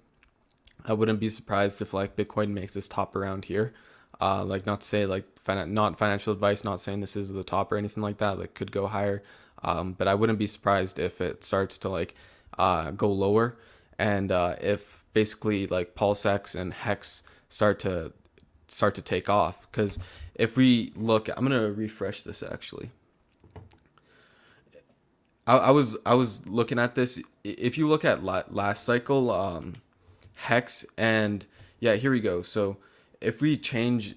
I wouldn't be surprised if like Bitcoin makes this top around here. Like not to say like not financial advice, not saying this is the top or anything like that. Like could go higher, but I wouldn't be surprised if it starts to like go lower, and if basically like PulseX and HEX start to take off. Because if we look, I'm gonna refresh this actually. I was looking at this. If you look at last cycle, HEX, and yeah, here we go. So if we change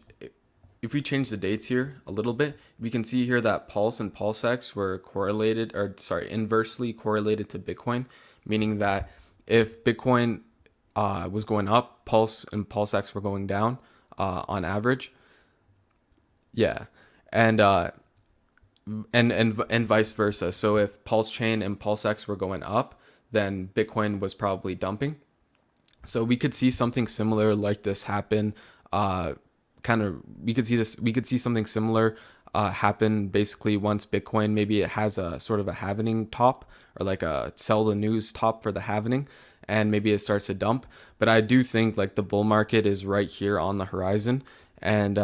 the dates here a little bit, we can see here that Pulse and PulseX were correlated, or sorry, inversely correlated to Bitcoin, meaning that if Bitcoin was going up, Pulse and PulseX were going down on average. Yeah, and and vice versa. So if PulseChain and PulseX were going up, then Bitcoin was probably dumping. So we could see something similar like this happen. We could see something similar happen basically once Bitcoin, maybe it has a sort of a halvening top, or like a sell the news top for the halvening, and maybe it starts to dump. But I do think like the bull market is right here on the horizon, and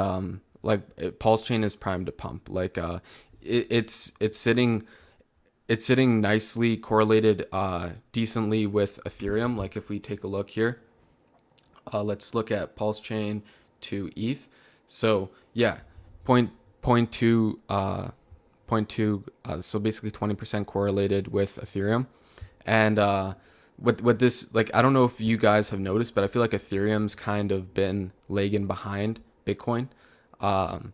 Pulse Chain is primed to pump. Like it's sitting nicely correlated decently with Ethereum. Like if we take a look here, let's look at Pulse Chain to ETH. So yeah, point two so basically 20% correlated with Ethereum. And with this, like, I don't know if you guys have noticed, but I feel like Ethereum's kind of been lagging behind Bitcoin. um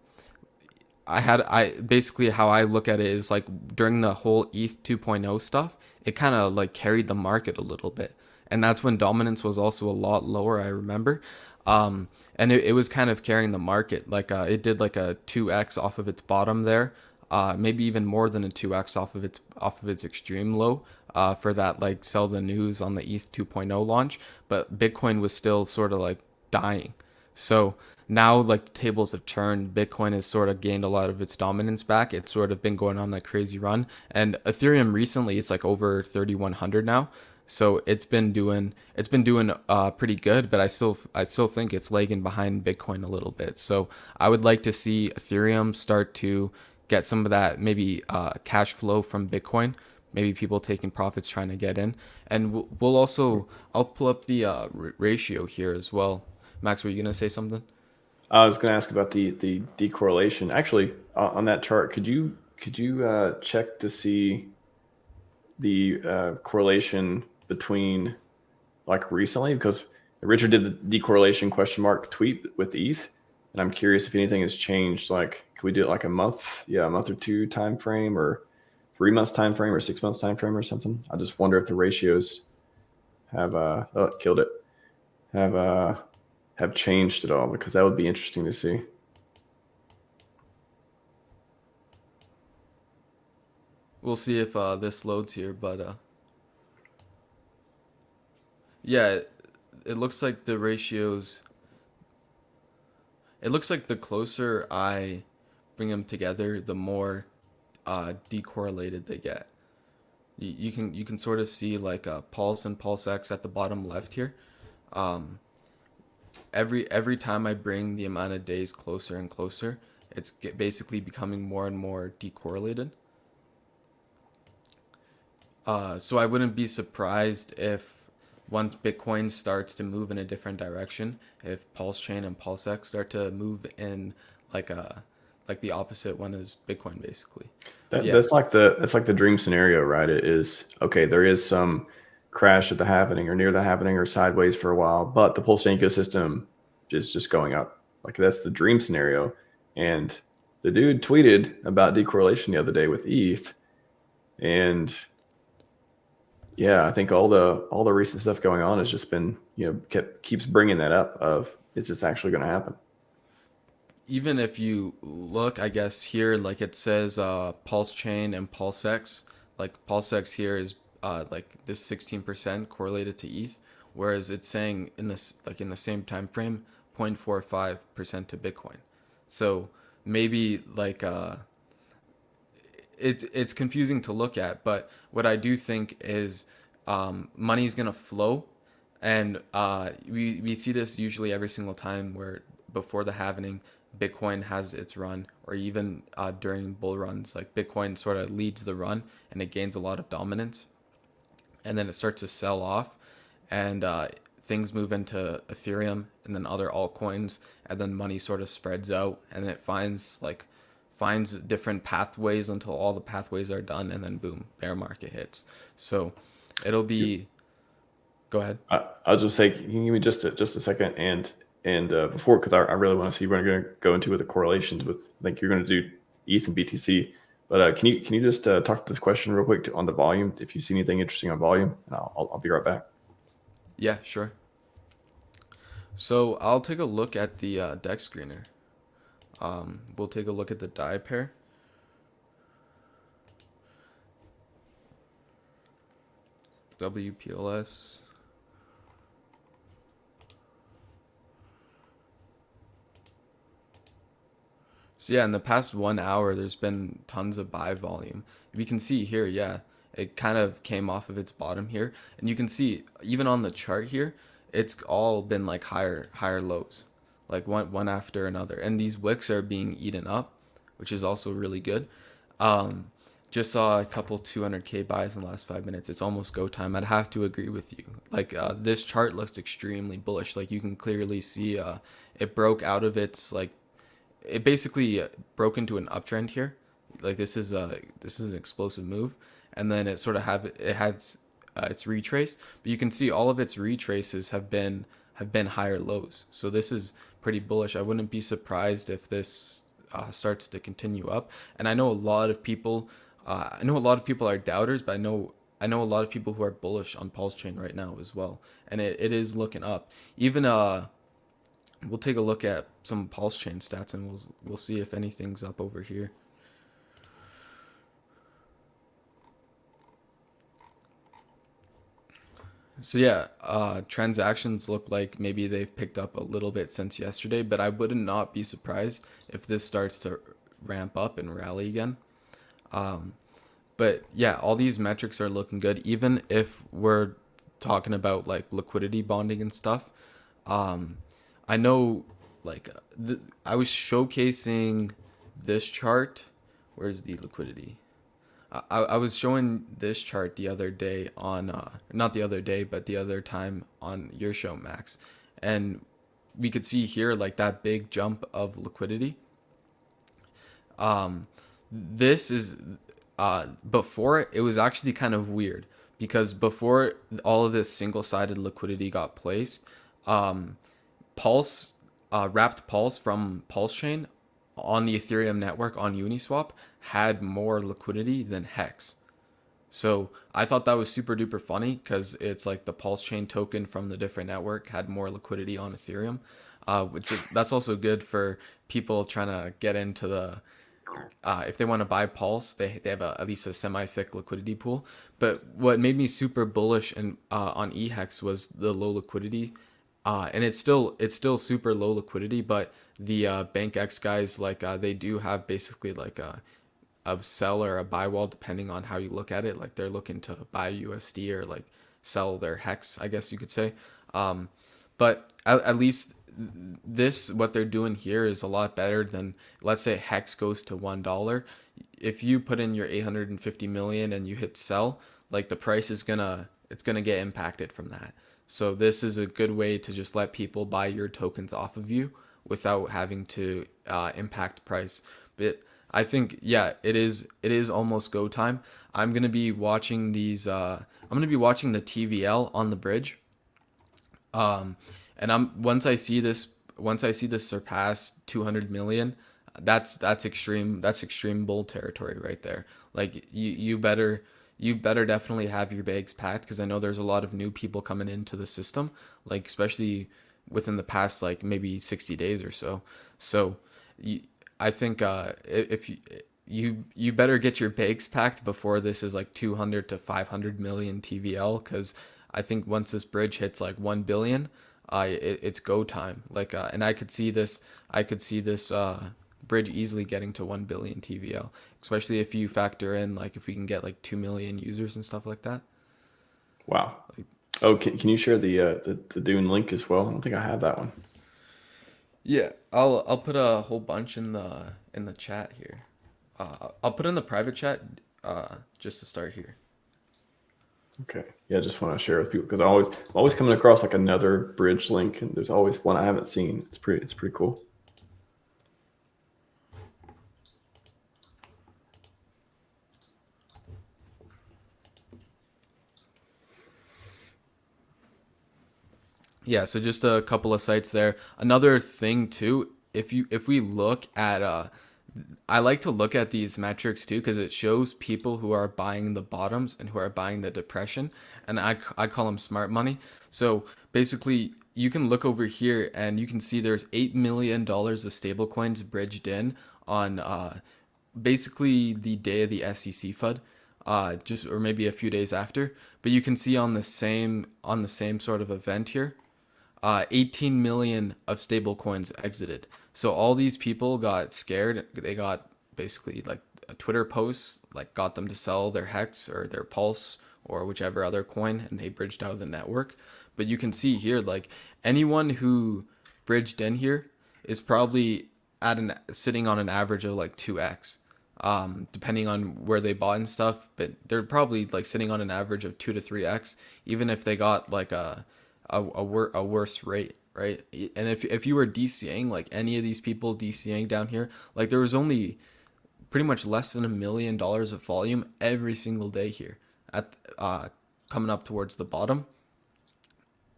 I basically, how I look at it is like during the whole ETH 2.0 stuff, it kind of like carried the market a little bit. And that's when dominance was also a lot lower, I remember. And it was kind of carrying the market. Like it did like a 2x off of its bottom there. Maybe even more than a 2x off of its extreme low for that like sell the news on the ETH 2.0 launch. But Bitcoin was still sort of like dying. So now, like, the tables have turned. Bitcoin has sort of gained a lot of its dominance back. It's sort of been going on that crazy run, and Ethereum recently, it's like over 3,100 now. So it's been doing pretty good, but I still think it's lagging behind Bitcoin a little bit. So I would like to see Ethereum start to get some of that maybe cash flow from Bitcoin. Maybe people taking profits trying to get in, and we'll also, I'll pull up the ratio here as well. Max, were you gonna say something? I was going to ask about the decorrelation. Actually, on that chart, could you check to see the correlation between like recently? Because Richard did the decorrelation question mark tweet with ETH, and I'm curious if anything has changed. Like, could we do it like a month, a month or two time frame, or 3 months time frame, or 6 months time frame, or something? I just wonder if the ratios have killed it, have have changed at all, because that would be interesting to see. We'll see if this loads here, but yeah, it looks like the ratios. It looks like the closer I bring them together, the more decorrelated they get. You can sort of see like Pulse and PulseX at the bottom left here. Um, every time I bring the amount of days closer and closer, basically becoming more and more decorrelated. So I wouldn't be surprised if once Bitcoin starts to move in a different direction, if Pulse Chain and PulseX start to move in like a like the opposite one as Bitcoin, basically. Yeah, That's like the dream scenario, right? It is okay. There is some crash at the happening, or near the happening, or sideways for a while, but the pulse ecosystem is just going up. Like, that's the dream scenario. And the dude tweeted about decorrelation the other day with ETH, and yeah, I think all the recent stuff going on has just been, keeps bringing that up of, it's just actually going to happen. even if you look, I guess here, like it says Pulse Chain and PulseX. Like PulseX here is like this 16% correlated to ETH, whereas it's saying in this, like in the same time frame, 0.45% to Bitcoin. So maybe like it's confusing to look at, but what I do think is money is gonna flow, and we see this usually every single time where before the halvening, Bitcoin has its run, or even during bull runs, like Bitcoin sort of leads the run and it gains a lot of dominance, and then it starts to sell off, and things move into Ethereum and then other altcoins, and then money sort of spreads out and it finds different pathways until all the pathways are done, and then boom, bear market hits. So it'll be. Go ahead. I'll just say, can you give me just a second, and before, because I really want to see what we're going to go into with the correlations with. I think you're going to do ETH and BTC, but can you just talk to this question real quick on the volume, if you see anything interesting on volume, and I'll be right back. Yeah, sure. So I'll take a look at the deck screener. We'll take a look at the DAI pair. WPLS. So yeah, in the past 1 hour, there's been tons of buy volume. We can see here, yeah, it kind of came off of its bottom here, and you can see even on the chart here, it's all been like higher lows, like one after another, and these wicks are being eaten up, which is also really good. Um, just saw a couple 200K buys in the last 5 minutes. It's almost go time. I'd have to agree with you. Like this chart looks extremely bullish. Like you can clearly see it broke out of its like it basically broke into an uptrend here. Like this is an explosive move, and then it sort of it has its retrace, but you can see all of its retraces have been higher lows. So this is pretty bullish. I wouldn't be surprised if this starts to continue up. And I know a lot of people, are doubters, but I know a lot of people who are bullish on PulseChain right now as well, and it is looking up. Even we'll take a look at some PulseChain stats, and we'll see if anything's up over here. So yeah, transactions look like maybe they've picked up a little bit since yesterday, but I would not be surprised if this starts to ramp up and rally again. But yeah, all these metrics are looking good, even if we're talking about like liquidity bonding and stuff. I know like I was showcasing this chart. Where's the liquidity? I was showing this chart the other day on not the other day, but the other time on your show, Max, and we could see here like that big jump of liquidity. This is before it was actually kind of weird because before all of this single-sided liquidity got placed, Pulse wrapped Pulse from PulseChain on the Ethereum network on Uniswap had more liquidity than HEX. So I thought that was super duper funny because it's like the PulseChain token from the different network had more liquidity on Ethereum, that's also good for people trying to get into the if they want to buy Pulse, they have at least a semi-thick liquidity pool. But what made me super bullish and on EHEX was the low liquidity, and it's still super low liquidity. But the BankX guys they do have basically like a sell or a buy wall depending on how you look at it. Like they're looking to buy USD or like sell their HEX, I guess you could say. But at least this what they're doing here is a lot better than, let's say HEX goes to $1. If you put in your 850 million and you hit sell, like the price is it's gonna get impacted from that. So this is a good way to just let people buy your tokens off of you without having to impact price. But I think yeah, it is almost go time. I'm gonna be watching these. I'm gonna be watching the TVL on the bridge. And once I see this surpass 200 million, that's extreme bull territory right there. Like you better definitely have your bags packed because I know there's a lot of new people coming into the system, like especially within the past like maybe 60 days or so. So I think if you better get your bags packed before this is like 200 to 500 million TVL, because I think once this bridge hits like 1 billion, it's go time. Like and I could see this bridge easily getting to 1 billion TVL, especially if you factor in like if we can get like 2 million users and stuff like that. Wow. Oh, can you share the Dune link as well? I don't think I have that one. Yeah, I'll put a whole bunch in the chat here. I'll put in the private chat just to start here. Okay. Yeah, just want to share with people because I'm always coming across like another bridge link, and there's always one I haven't seen. It's pretty cool. Yeah, so just a couple of sites there. Another thing too, if we look at I like to look at these metrics too because it shows people who are buying the bottoms and who are buying the depression, and I call them smart money. So basically, you can look over here and you can see there's $8 million of stablecoins bridged in on basically the day of the SEC FUD, just or maybe a few days after. But you can see on the same sort of event here, 18 million of stable coins exited. So all these people got scared. They got basically like a Twitter post, like got them to sell their HEX or their Pulse or whichever other coin, and they bridged out of the network. But you can see here, like anyone who bridged in here is probably sitting on an average of like 2x, depending on where they bought and stuff. But they're probably like sitting on an average of 2 to 3x, even if they got like a worse rate, right? And if you were DCing, like any of these people DCing down here, like there was only pretty much less than $1 million of volume every single day here at coming up towards the bottom.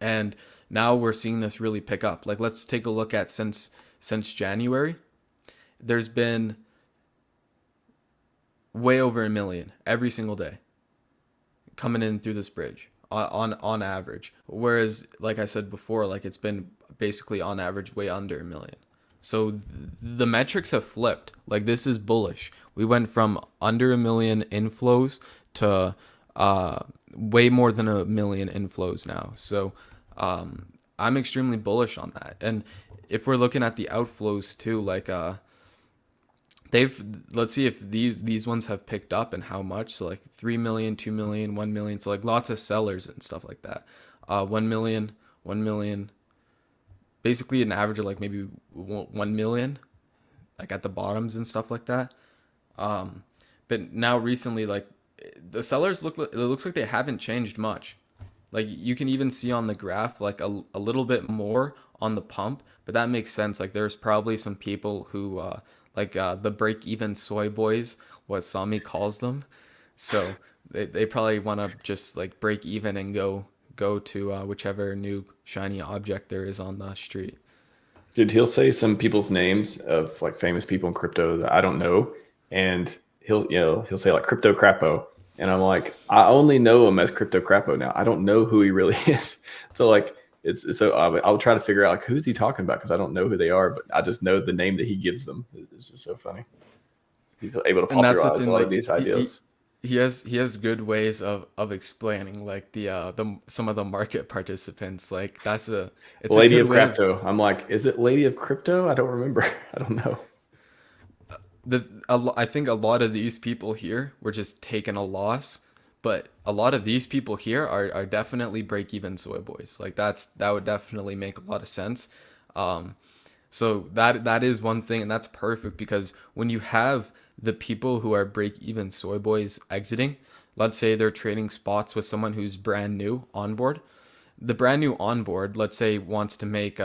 And now we're seeing this really pick up. Like let's take a look at since January. There's been way over 1 million every single day coming in through this bridge on average. Whereas, like I said before, like it's been basically on average way under 1 million. So the metrics have flipped. Like this is bullish. We went from under 1 million inflows to way more than 1 million inflows now. So I'm extremely bullish on that. And if we're looking at the outflows too, like let's see if these ones have picked up and how much. So like 3 million, 2 million, 1 million. So like lots of sellers and stuff like that. 1 million, 1 million, basically an average of like maybe 1 million, like at the bottoms and stuff like that. But now recently, like the sellers it looks like they haven't changed much. Like you can even see on the graph like a little bit more on the pump, but that makes sense. Like there's probably some people who the break even soy boys, what Sami calls them. So they probably want to just like break even and go to whichever new shiny object there is on the street. Dude, he'll say some people's names of like famous people in crypto that I don't know, and he'll say like Crypto Crapo, and I'm like, I only know him as Crypto Crapo now. I don't know who he really is. So like it's so I'll try to figure out like who's he talking about because I don't know who they are, but I just know the name that he gives them. It's just so funny. He's able to And that's the popularize thing, a lot of like these ideas. he has good ways of explaining like the some of the market participants. Like it's a Lady good of way of Crypto. I'm like, is it Lady of Crypto? I don't remember. I don't know. I think a lot of these people here were just taking a loss, but a lot of these people here are definitely break even soy boys. Like that would definitely make a lot of sense. So that is one thing, and that's perfect because when you have the people who are break even soy boys exiting, let's say they're trading spots with someone who's brand new on board. The brand new on board, let's say, wants to make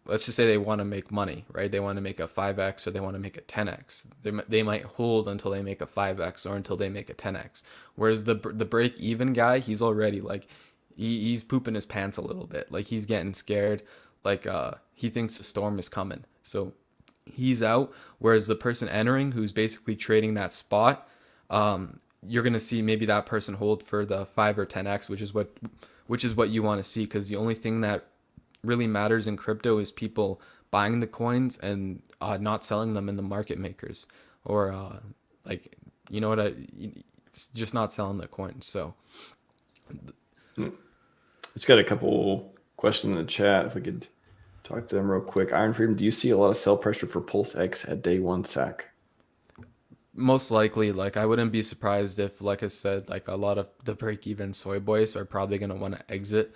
let's just say they want to make money, right? They want to make a 5x or they want to make a 10x. They might hold until they make a 5x or until they make a 10x. Whereas the break even guy, he's already like he's pooping his pants a little bit. Like he's getting scared. Like he thinks the storm is coming. So he's out. Whereas the person entering, who's basically trading that spot, you're gonna see maybe that person hold for the 5 or 10x, which is what you want to see, because the only thing that really matters in crypto is people buying the coins and not selling them in the market makers, or like you know what it's just not selling the coins. So It's got a couple questions in the chat. If we could talk to them real quick. Iron Freedom, do you see a lot of sell pressure for PulseX at day one sack? most likely, like I wouldn't be surprised if, like I said, like a lot of the break even soy boys are probably gonna want to exit.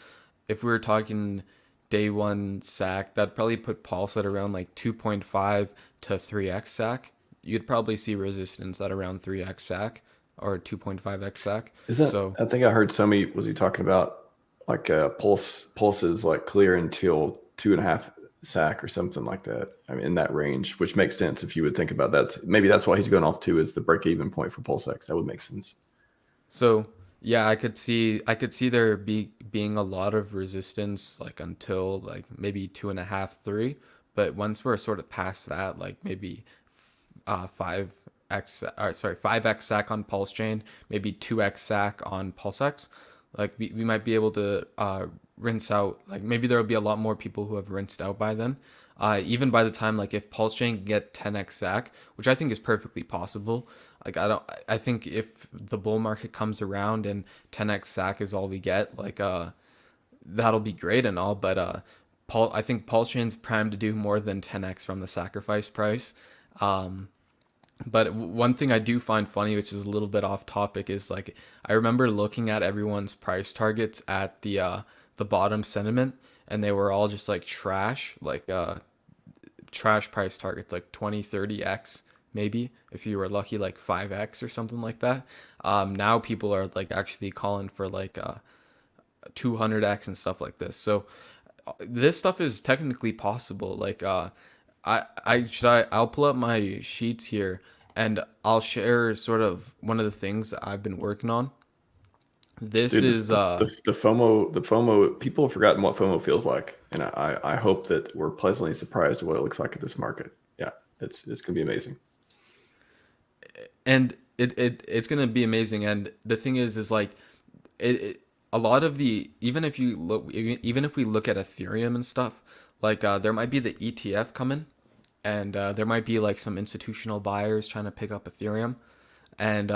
If we were talking day one sack, that'd probably put Pulse at around like 2.5 to 3x sack. You'd probably see resistance at around 3x sack or 2.5x sack. Is that? So I think I heard somebody was he talking about like Pulse is like clear until 2.5 sack or something like that. I mean, in that range, which makes sense if you would think about that. Maybe that's why he's going off to is the break even point for PulseX. That would make sense. So yeah, I could see there being a lot of resistance like until like maybe 2.5, 3. But once we're sort of past that, like maybe 5x sack on PulseChain, maybe 2x sack on PulseX, like we might be able to rinse out. Like maybe there will be a lot more people who have rinsed out by then. Even by the time, like if PulseChain can get 10x SAC, which I think is perfectly possible. Like I think if the bull market comes around and 10x SAC is all we get, like that'll be great and all. But I think PulseChain's primed to do more than 10x from the sacrifice price. Um, but one thing I do find funny, which is a little bit off topic, is like I remember looking at everyone's price targets at the bottom sentiment, and they were all just like trash, like trash price targets, like 20, 30x maybe if you were lucky, like 5x or something like that. Now people are like actually calling for like 200x and stuff like this. So this stuff is technically possible. Like I'll pull up my sheets here and I'll share sort of one of the things that I've been working on. This Dude, is the FOMO. People have forgotten what FOMO feels like, and I hope that we're pleasantly surprised at what it looks like at this market. Yeah, it's gonna be amazing. and it's gonna be amazing. And the thing is like a lot of the, even if we look at Ethereum and stuff, like there might be the ETF coming, and there might be like some institutional buyers trying to pick up Ethereum, and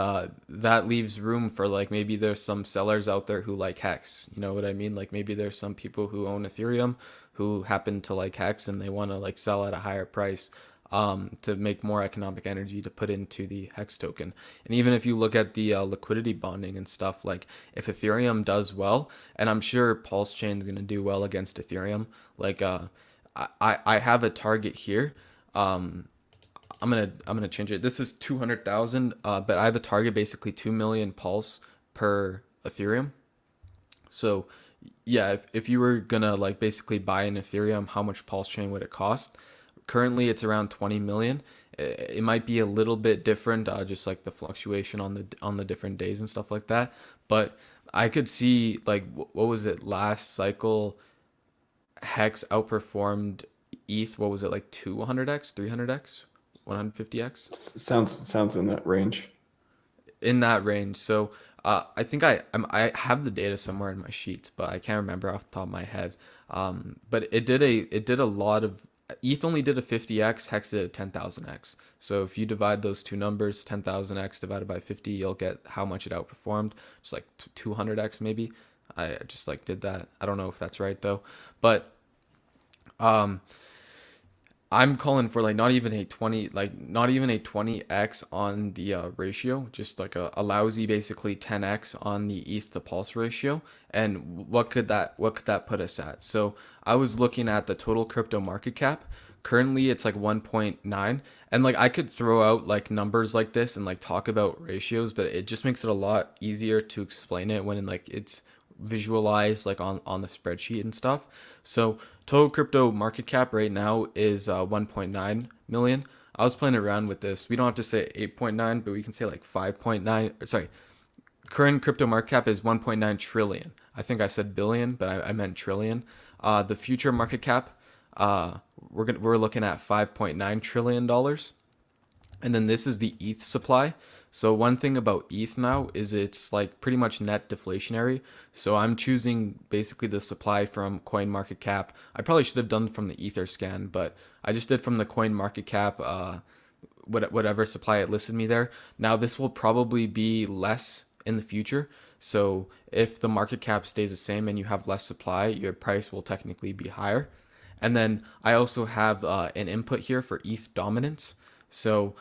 that leaves room for like maybe there's some sellers out there who like HEX. You know what I mean? Like maybe there's some people who own Ethereum who happen to like HEX and they want to like sell at a higher price to make more economic energy to put into the HEX token. And even if you look at the liquidity bonding and stuff, like if Ethereum does well, and I'm sure PulseChain is going to do well against Ethereum, like I have a target here. I'm gonna change it. This is 200,000, but I have a target basically 2 million pulse per Ethereum. So yeah, if you were gonna like basically buy an Ethereum, how much pulse chain would it cost? Currently it's around 20 million. It might be a little bit different, just like the fluctuation on the different days and stuff like that. But I could see like what was it last cycle? Hex outperformed ETH. What was it, like 200x, 300x, 150x? Sounds in that range. In that range. So I think I have the data somewhere in my sheets, but I can't remember off the top of my head. But it did a lot of ETH only did a 50x, Hex did a 10,000x. So if you divide those two numbers, 10,000x divided by 50, you'll get how much it outperformed. Just like 200x maybe. I just like did that. I don't know if that's right though, but um I'm calling for like not even a 20, like not even a 20x on the ratio, just like a lousy basically 10x on the ETH to pulse ratio. And what could that put us at? So I was looking at the total crypto market cap. Currently it's like 1.9, and like I could throw out like numbers like this and like talk about ratios, but it just makes it a lot easier to explain it when like it's visualized like on the spreadsheet and stuff. So total crypto market cap right now is 1.9 million. I was playing around with this. We don't have to say 8.9, but we can say like 5.9. Sorry, current crypto market cap is 1.9 trillion. I think I said billion, but I meant trillion. The future market cap, we're looking at 5.9 trillion dollars. And then this is the ETH supply. So one thing about ETH now is it's like pretty much net deflationary. So I'm choosing basically the supply from Coin Market Cap. I probably should have done from the Ether scan, but I just did from the Coin Market Cap, whatever supply it listed me there. Now this will probably be less in the future. So if the market cap stays the same and you have less supply, your price will technically be higher. And then I also have an input here for ETH dominance. So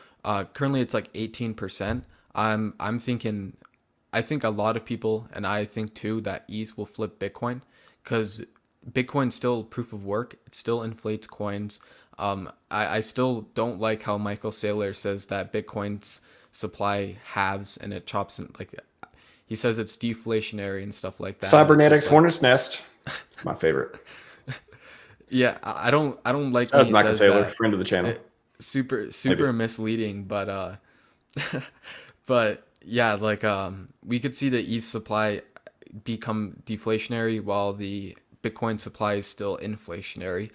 currently it's like 18%. I'm thinking, I think a lot of people, and I think too, that ETH will flip Bitcoin, because Bitcoin's still proof of work. It still inflates coins. I still don't like how Michael Saylor says that Bitcoin's supply halves and it chops in, like he says it's deflationary and stuff like that. Cybernetics Like, Hornet's Nest. It's my favorite. yeah, I don't like That when was he Michael says Saylor, that. friend of the channel. Super Maybe. misleading, but but yeah, like we could see the ETH supply become deflationary while the Bitcoin supply is still inflationary.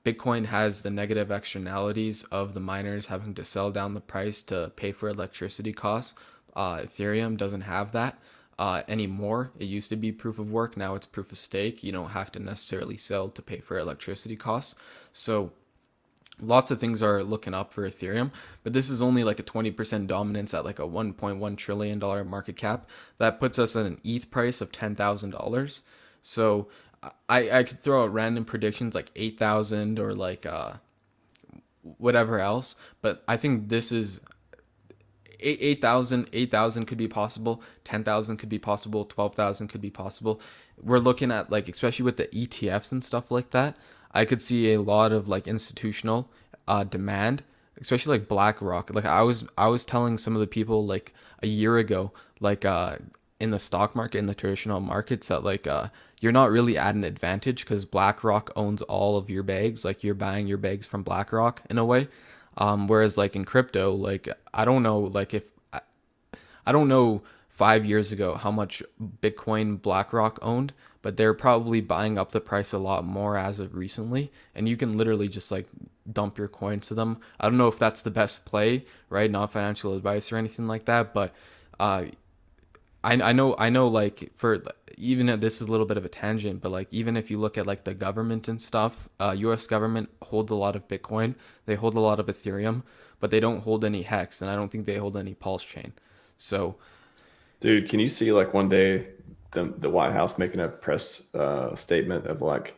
Bitcoin has the negative externalities of the miners having to sell down the price to pay for electricity costs. Ethereum doesn't have that. anymore. It used to be proof of work. Now it's proof of stake. You don't have to necessarily sell to pay for electricity costs. So lots of things are looking up for Ethereum, but this is only like a 20% dominance at like a $1.1 trillion market cap. That puts us at an ETH price of $10,000. So I could throw out random predictions like 8,000 or like whatever else, but I think this is 8,000 could be possible, 10,000 could be possible, 12,000 could be possible. We're looking at like, especially with the ETFs and stuff like that, I could see a lot of like institutional demand, especially like BlackRock. Like I was telling some of the people like a year ago, like in the stock market, in the traditional markets, that like you're not really at an advantage because BlackRock owns all of your bags. Like you're buying your bags from BlackRock in a way. Whereas like in crypto, like I don't know, like if I don't know 5 years ago how much Bitcoin BlackRock owned, but they're probably buying up the price a lot more as of recently. And you can literally just like dump your coins to them. I don't know if that's the best play, right? Not financial advice or anything like that, but uh, I know like for even if this is a little bit of a tangent, but like even if you look at like the government and stuff, US government holds a lot of Bitcoin, they hold a lot of Ethereum, but they don't hold any HEX, and I don't think they hold any Pulse chain. So Dude, can you see like one day the White House making a press statement of like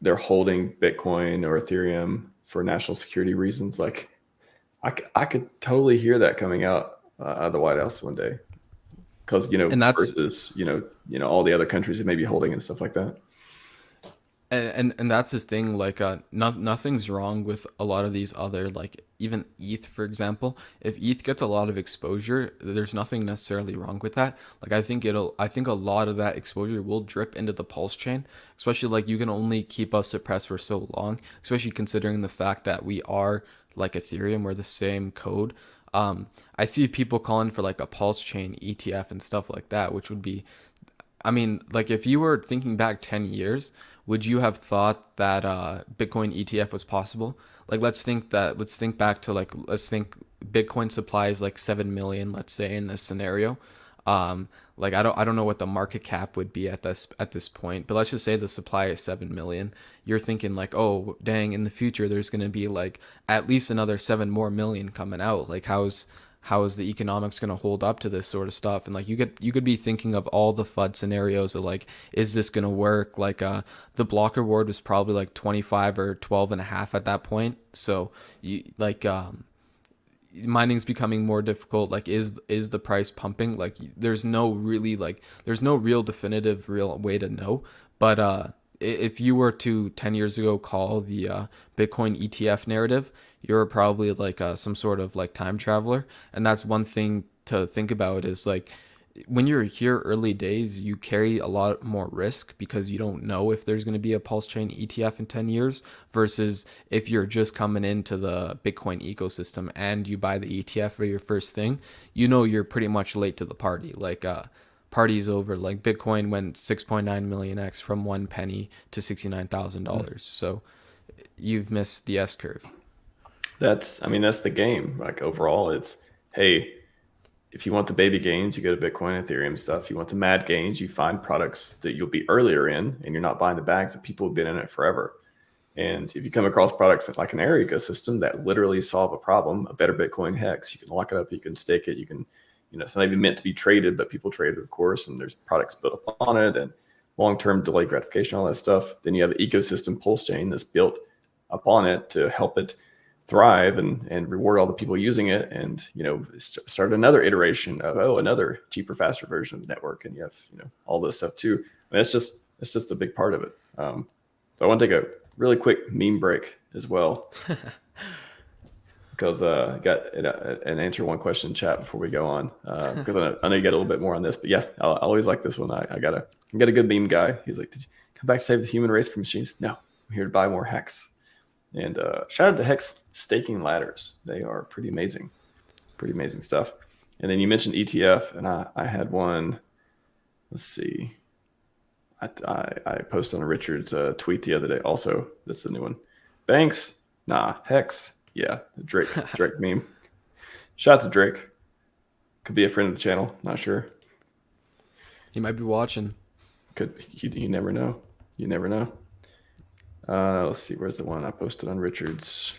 they're holding Bitcoin or Ethereum for national security reasons? Like I could totally hear that coming out of the White House one day, because and that's versus all the other countries that may be holding and stuff like that. and that's his thing, like nothing's wrong with a lot of these other, like even ETH, for example. If ETH gets a lot of exposure, there's nothing necessarily wrong with that. Like I think a lot of that exposure will drip into the Pulse chain, especially like you can only keep us suppressed for so long, especially considering the fact that we are like Ethereum, we're the same code. I see people calling for like a Pulse chain ETF and stuff like that, which would be, I mean, like if you were thinking back 10 years, would you have thought that Bitcoin ETF was possible? Like let's think back to like, let's think Bitcoin supply is like 7 million, let's say in this scenario. Like I don't know what the market cap would be at this point, but let's just say the supply is 7 million. You're thinking like, "Oh, dang, in the future there's going to be like at least another 7 more million coming out. Like how is the economics going to hold up to this sort of stuff?" And like you could be thinking of all the FUD scenarios of like, is this going to work? Like the block reward was probably like 25 or 12 and a half at that point. So you like mining's becoming more difficult. Like is the price pumping? Like there's no real definitive real way to know. But if you were to 10 years ago call the Bitcoin ETF narrative, you're probably like some sort of like time traveler. And that's one thing to think about, is like when you're here early days, you carry a lot more risk because you don't know if there's going to be a pulse chain ETF in 10 years versus if you're just coming into the Bitcoin ecosystem and you buy the ETF for your first thing, you're pretty much late to the party. Like party's over. Like Bitcoin went 6.9 million X from 1 penny to $69,000. So you've missed the S curve. That's the game. Like overall, it's, hey, if you want the baby gains, you go to Bitcoin, Ethereum stuff. You want the mad gains, you find products that you'll be earlier in, and you're not buying the bags of people who've been in it forever. And if you come across products like an Air ecosystem that literally solve a problem, a better Bitcoin hex, you can lock it up, you can stake it, you can, it's not even meant to be traded, but people trade it, of course, and there's products built up on it and long-term delayed gratification, all that stuff. Then you have the ecosystem pulse chain that's built upon it to help it thrive and reward all the people using it, and start another iteration of another cheaper, faster version of the network, and you have all this stuff too. I mean, it's just a big part of it. So I want to take a really quick meme break as well, because I got an answer one question in chat before we go on, because I know you get a little bit more on this, but yeah, I always like this one. I got a good meme guy. He's like, "Did you come back to save the human race from machines?" No, I'm here to buy more HEX. And shout out to HEX staking ladders. They are pretty amazing stuff. And then you mentioned ETF, and I had one. Let's see. I posted on Richard's tweet the other day. Also, that's the new one. Banks, nah. HEX, yeah. The Drake meme. Shout out to Drake. Could be a friend of the channel. Not sure. He might be watching. You never know. You never know. Let's see. Where's the one I posted on Richards?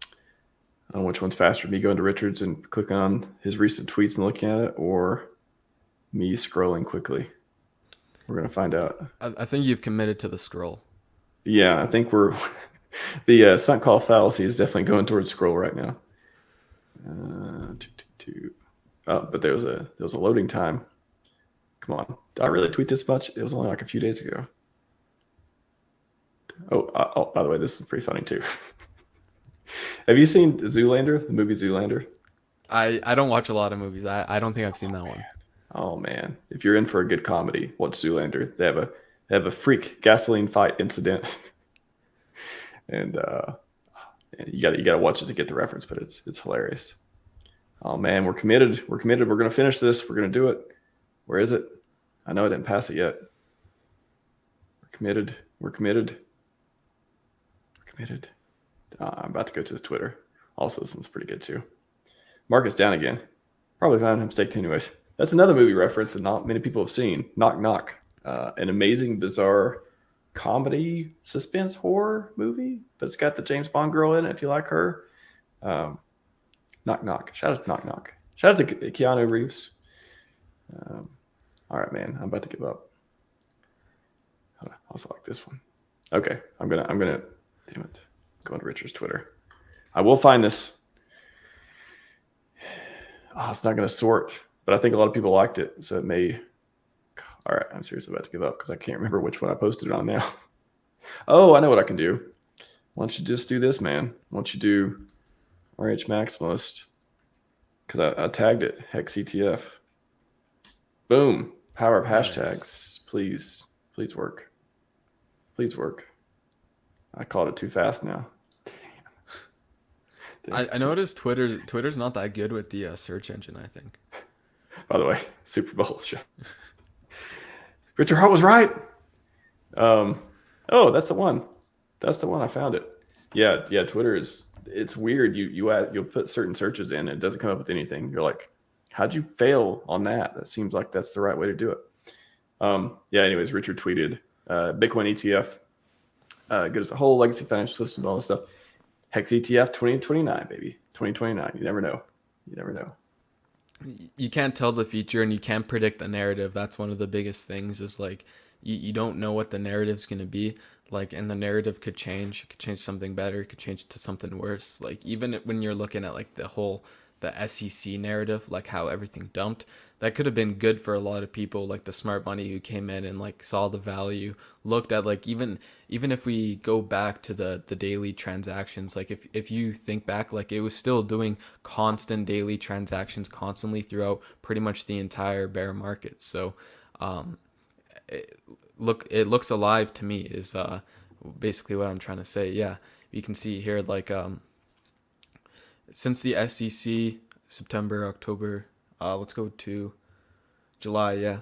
I don't know which one's faster, me going to Richards and clicking on his recent tweets and looking at it, or me scrolling quickly. We're going to find out. I think you've committed to the scroll. Yeah, I think we're the sunk cost fallacy is definitely going towards scroll right now. But there was a loading time. Come on, did I really tweet this much? It was only like a few days ago. Oh, by the way, this is pretty funny too. Have you seen Zoolander, the movie Zoolander? I don't watch a lot of movies. I don't think I've seen that one. Oh man, if you're in for a good comedy, watch Zoolander. They have a freak gasoline fight incident, and you gotta watch it to get the reference, but it's hilarious. Oh man, we're committed. We're committed. We're gonna finish this. We're gonna do it. Where is it? I know I didn't pass it yet. We're committed. We're committed. We're committed. I'm about to go to his Twitter. Also, this one's pretty good too. Market's down again. Probably found him staked anyways. That's another movie reference that not many people have seen. Knock Knock. An amazing, bizarre comedy, suspense, horror movie, but it's got the James Bond girl in it if you like her. Knock Knock. Shout out to Knock Knock. Shout out to Keanu Reeves. All right, man. I'm about to give up. I also like this one. Okay. I'm gonna damn it. Go on to Richard's Twitter. I will find this. Oh, it's not gonna sort, but I think a lot of people liked it, so it may. All right, I'm seriously about to give up because I can't remember which one I posted it on now. Oh, I know what I can do. Why don't you just do this, man? Why don't you do RHMax because I tagged it, HEX ETF. Boom. Power of hashtags. Nice. Please work. Please work. I called it too fast now. Damn. I noticed Twitter's not that good with the search engine, I think. By the way, Super Bowl show. Richard Hart was right. Oh, that's the one. That's the one. I found it. Yeah. Twitter it's weird. You'll put certain searches in, and it doesn't come up with anything. You're like, how'd you fail on that? That seems like that's the right way to do it. Anyways, Richard tweeted, Bitcoin ETF, good as a whole, legacy financial system, all this stuff. HEX ETF 2029, baby. 2029. You never know. You can't tell the future and you can't predict the narrative. That's one of the biggest things is like you don't know what the narrative's going to be. Like, and the narrative could change. It could change something better. It could change to something worse. Like, even when you're looking at like the SEC narrative, like how everything dumped, that could have been good for a lot of people, like the smart money who came in and like saw the value, looked at like even if we go back to the daily transactions, like if you think back, like it was still doing constant daily transactions constantly throughout pretty much the entire bear market. So it looks alive to me is basically what I'm trying to say. Yeah, you can see here like since the SEC September, October, let's go to July, yeah.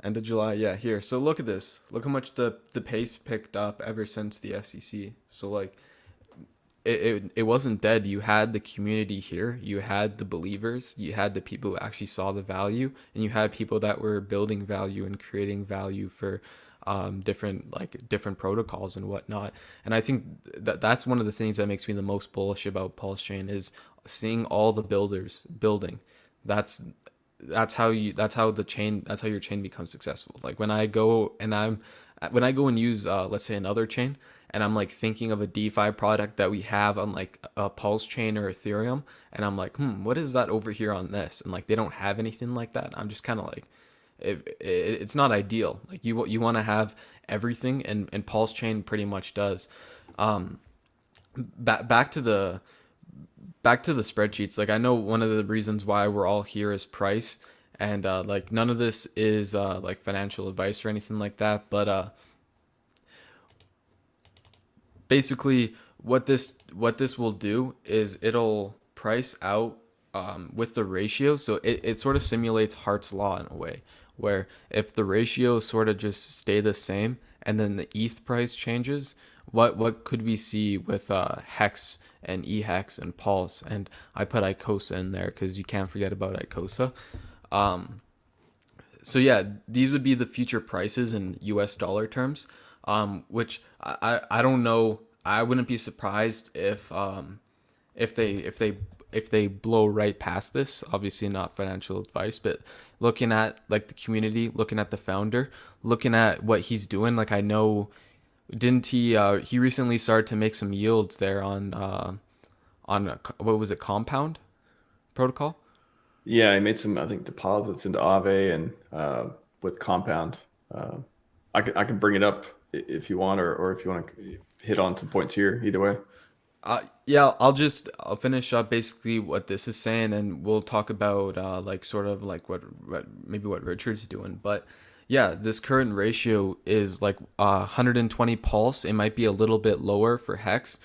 End of July, yeah, here. So look at this. Look how much the pace picked up ever since the SEC. So like it wasn't dead. You had the community here, you had the believers, you had the people who actually saw the value, and you had people that were building value and creating value for different protocols and whatnot. And I think that's one of the things that makes me the most bullish about PulseChain is seeing all the builders building. That's how your chain becomes successful. Like when I go and use let's say another chain, and I'm like thinking of a DeFi product that we have on like a PulseChain or Ethereum, and I'm like, what is that over here on this? And like they don't have anything like that. I'm just kind of like, it's not ideal. Like you want to have everything, and PulseChain pretty much does. Back to the spreadsheets. Like I know one of the reasons why we're all here is price, and like none of this is like financial advice or anything like that, but basically what this will do is it'll price out with the ratio. So it sort of simulates Hart's law in a way, where if the ratios sort of just stay the same and then the ETH price changes, what could we see with HEX and EHEX and Pulse? And I put ICOSA in there because you can't forget about ICOSA. So yeah, these would be the future prices in US dollar terms, which I don't know. I wouldn't be surprised if they if they if they blow right past this. Obviously not financial advice, but looking at like the community, looking at the founder, looking at what he's doing, like I know, didn't he recently started to make some yields there on what was it, Compound protocol? Yeah, he made some, I think, deposits into AAVE and with Compound. Uh, I can bring it up if you want, or if you want to hit on some points here. Either way. Yeah, I'll finish up basically what this is saying, and we'll talk about like sort of like what maybe what Richard's doing. But yeah, this current ratio is like 120 pulse. It might be a little bit lower for hex.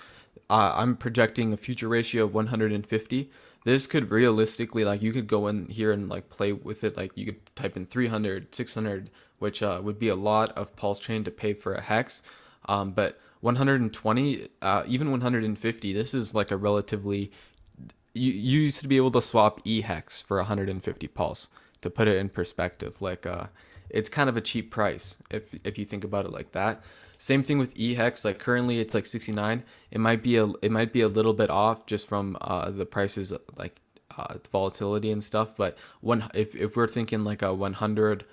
I'm projecting a future ratio of 150. This could realistically, like, you could go in here and like play with it. Like you could type in 300, 600, which would be a lot of pulse chain to pay for a hex. But 120, even 150, this is like a relatively, you used to be able to swap EHEX for 150 pulse. To put it in perspective, like it's kind of a cheap price if you think about it like that. Same thing with EHEX. Like currently it's like 69. It might be a little bit off just from the prices, like volatility and stuff. But if we're thinking like a 100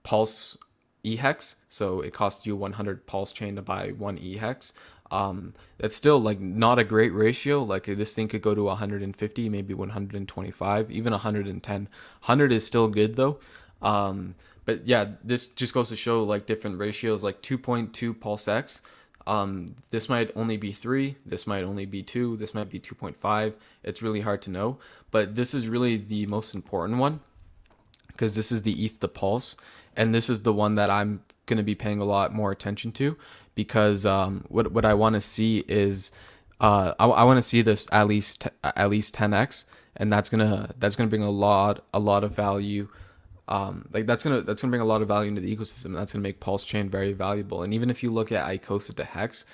pulse EHEX, so it costs you 100 pulse chain to buy one EHEX. That's still like not a great ratio. Like this thing could go to 150, maybe 125, even 110. 100 is still good though. But yeah, this just goes to show like different ratios, like 2.2 PulseX. This might only be 3, this might only be 2, this might be 2.5. It's really hard to know, but this is really the most important one because this is the ETH to Pulse, and this is the one that I'm going to be paying a lot more attention to because what I want to see is I want to see this at least 10x, and that's gonna bring a lot of value. Like that's gonna bring a lot of value into the ecosystem. That's gonna make Pulse Chain very valuable. And even if you look at ICOSA to hex,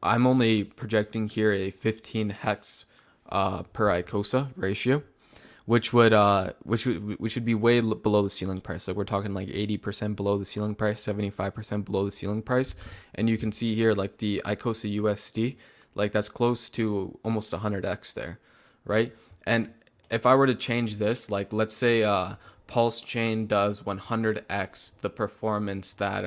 I'm only projecting here a 15 hex per ICOSA ratio, which would be way below the ceiling price. Like we're talking like 80% below the ceiling price, 75% below the ceiling price. And you can see here like the ICOSA USD, like that's close to almost 100x there, right? And if I were to change this, like let's say Pulse Chain does 100x the performance that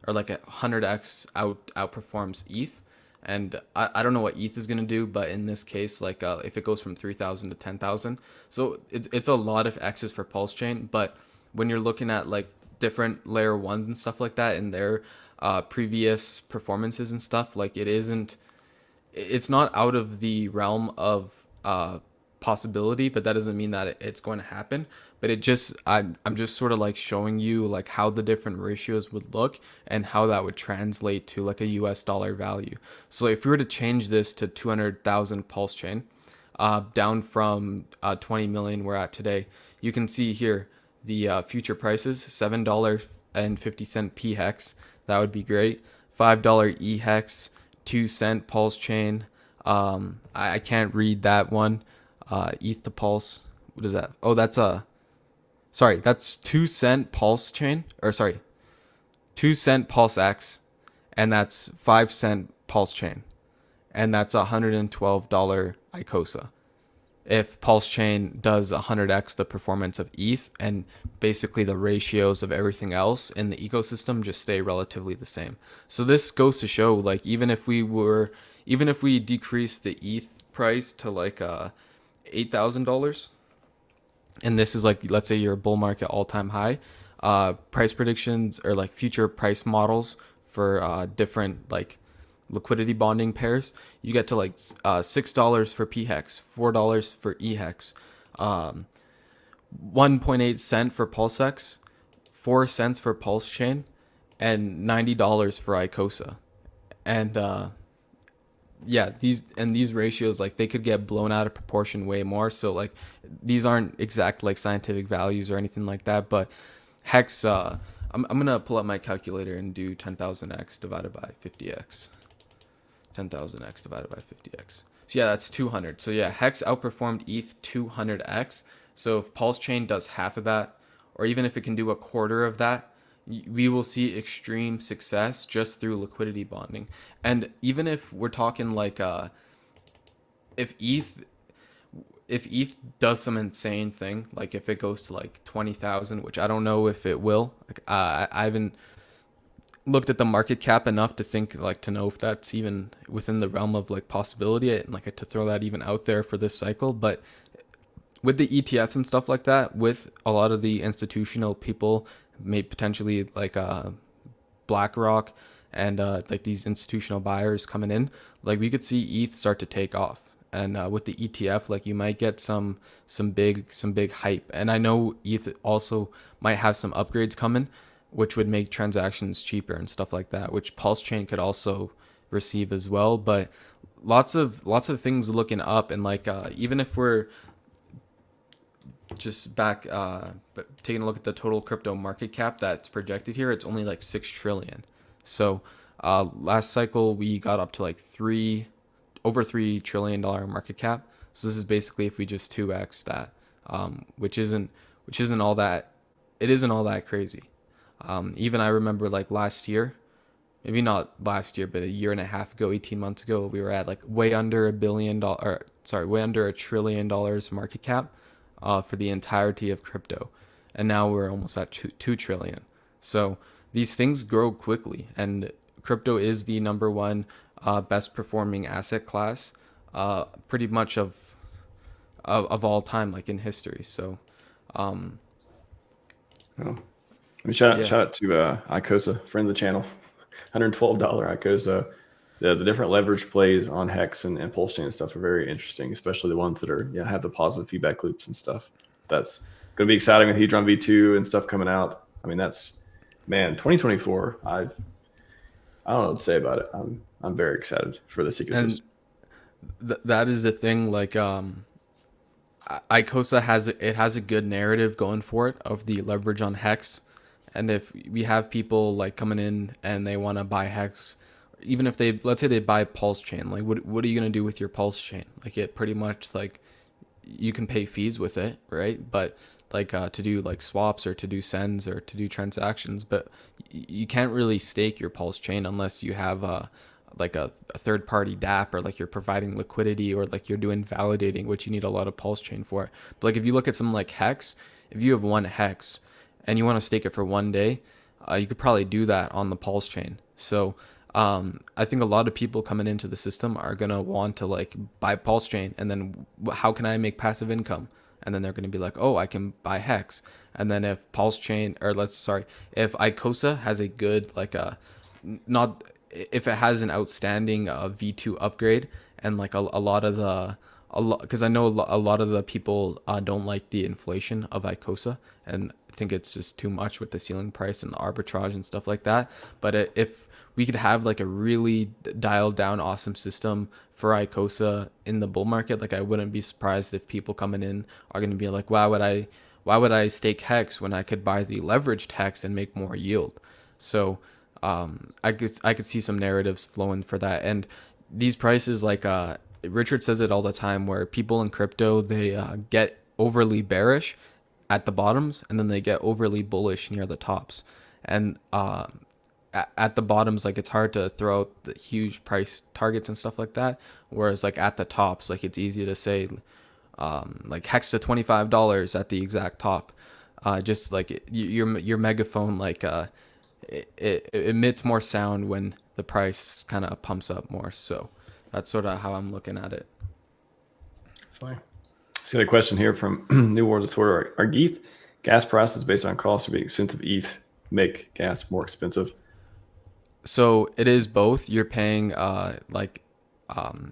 or like 100x outperforms ETH. And I don't know what ETH is going to do, but in this case, like if it goes from 3,000 to 10,000, so it's a lot of X's for Pulse Chain. But when you're looking at like different layer ones and stuff like that and their previous performances and stuff, like it's not out of the realm of possibility, but that doesn't mean that it's going to happen. But I'm just sort of like showing you like how the different ratios would look and how that would translate to like a US dollar value. So if we were to change this to 200,000 Pulse Chain, down from 20 million we're at today, you can see here the future prices: $7.50 P hex, that would be great. $5 E hex, 2-cent Pulse Chain. I can't read that one. ETH to Pulse. What is that? Oh, that's that's 2-cent Pulse Chain, or sorry, 2-cent PulseX, and that's 5-cent Pulse Chain, and that's $112 ICOSA. If Pulse Chain does 100x the performance of ETH, and basically the ratios of everything else in the ecosystem just stay relatively the same. So this goes to show, like, even if we decrease the ETH price to like $8,000, and this is like, let's say your bull market all-time high, price predictions or like future price models for different like liquidity bonding pairs, you get to like $6 for PHEX, $4 for EHEX, 1.8 cent for PulseX, 4 cents for Pulse Chain, and $90 for ICOSA. And yeah, these ratios, like, they could get blown out of proportion way more. So like these aren't exact like scientific values or anything like that, but hex, I'm gonna pull up my calculator and do 10,000x divided by 50x. 10,000x divided by 50x. So yeah, that's 200. So yeah, hex outperformed ETH 200x. So if Pulse Chain does half of that, or even if it can do a quarter of that, we will see extreme success just through liquidity bonding. And even if we're talking like if ETH if ETH does some insane thing, like if it goes to like 20,000, which I don't know if it will. Like I haven't looked at the market cap enough to think like to know if that's even within the realm of like possibility and like to throw that even out there for this cycle. But with the ETFs and stuff like that, with a lot of the institutional people, may potentially like BlackRock and like these institutional buyers coming in, like we could see ETH start to take off. And with the ETF, like you might get some big hype. And I know ETH also might have some upgrades coming, which would make transactions cheaper and stuff like that, which PulseChain could also receive as well. But lots of things looking up, and like even if we're just back but taking a look at the total crypto market cap that's projected here, it's only like 6 trillion. So last cycle we got up to like over $3 trillion market cap. So this is basically if we just 2x that, which isn't all that, it isn't all that crazy. Even I remember like last year, maybe not last year, but a year and a half ago, 18 months ago, we were at like way under way under $1 trillion market cap for the entirety of crypto. And now we're almost at 2 trillion. So these things grow quickly, and crypto is the number one best performing asset class, pretty much of all time, like in history. So, Oh. I mean, shout yeah. out to ICOSA, friend of the channel, $112 ICOSA. The different leverage plays on HEX and PulseChain and stuff are very interesting, especially the ones that are have the positive feedback loops and stuff. That's going to be exciting with Hedron V2 and stuff coming out. I mean, that's 2024. I don't know what to say about it. I'm very excited for this ecosystem. And that is the thing. Like ICOSA has a good narrative going for it of the leverage on HEX. And if we have people like coming in and they want to buy HEX, even if let's say they buy PulseChain, like what are you gonna do with your PulseChain? Like it pretty much like you can pay fees with it, right? But like to do like swaps or to do sends or to do transactions, but you can't really stake your PulseChain unless you have like a third party DApp, or like you're providing liquidity, or like you're doing validating, which you need a lot of PulseChain for. But like if you look at something like HEX, if you have one HEX and you want to stake it for one day, you could probably do that on the PulseChain. So I think a lot of people coming into the system are gonna want to like buy PulseChain, and then how can I make passive income? And then they're gonna be like, oh, I can buy HEX. And then if if ICOSA has a good like not if it has an outstanding V2 upgrade, and like a lot of the because I know a lot of the people don't like the inflation of ICOSA and think it's just too much with the ceiling price and the arbitrage and stuff like that. But if we could have like a really dialed down awesome system for ICOSA in the bull market, like I wouldn't be surprised if people coming in are going to be like, why would I stake HEX when I could buy the leveraged HEX and make more yield? So I could see some narratives flowing for that. And these prices, like Richard says it all the time, where people in crypto, they get overly bearish at the bottoms, and then they get overly bullish near the tops. And at the bottoms, like it's hard to throw out the huge price targets and stuff like that. Whereas like at the tops, like it's easy to say like HEX to $25 at the exact top. Just like your megaphone, like it emits more sound when the price kind of pumps up more. So that's sort of how I'm looking at it. Fine. Let's get a question here from New World Disorder. Are ETH gas prices based on cost or being expensive ETH make gas more expensive? So it is both. You're paying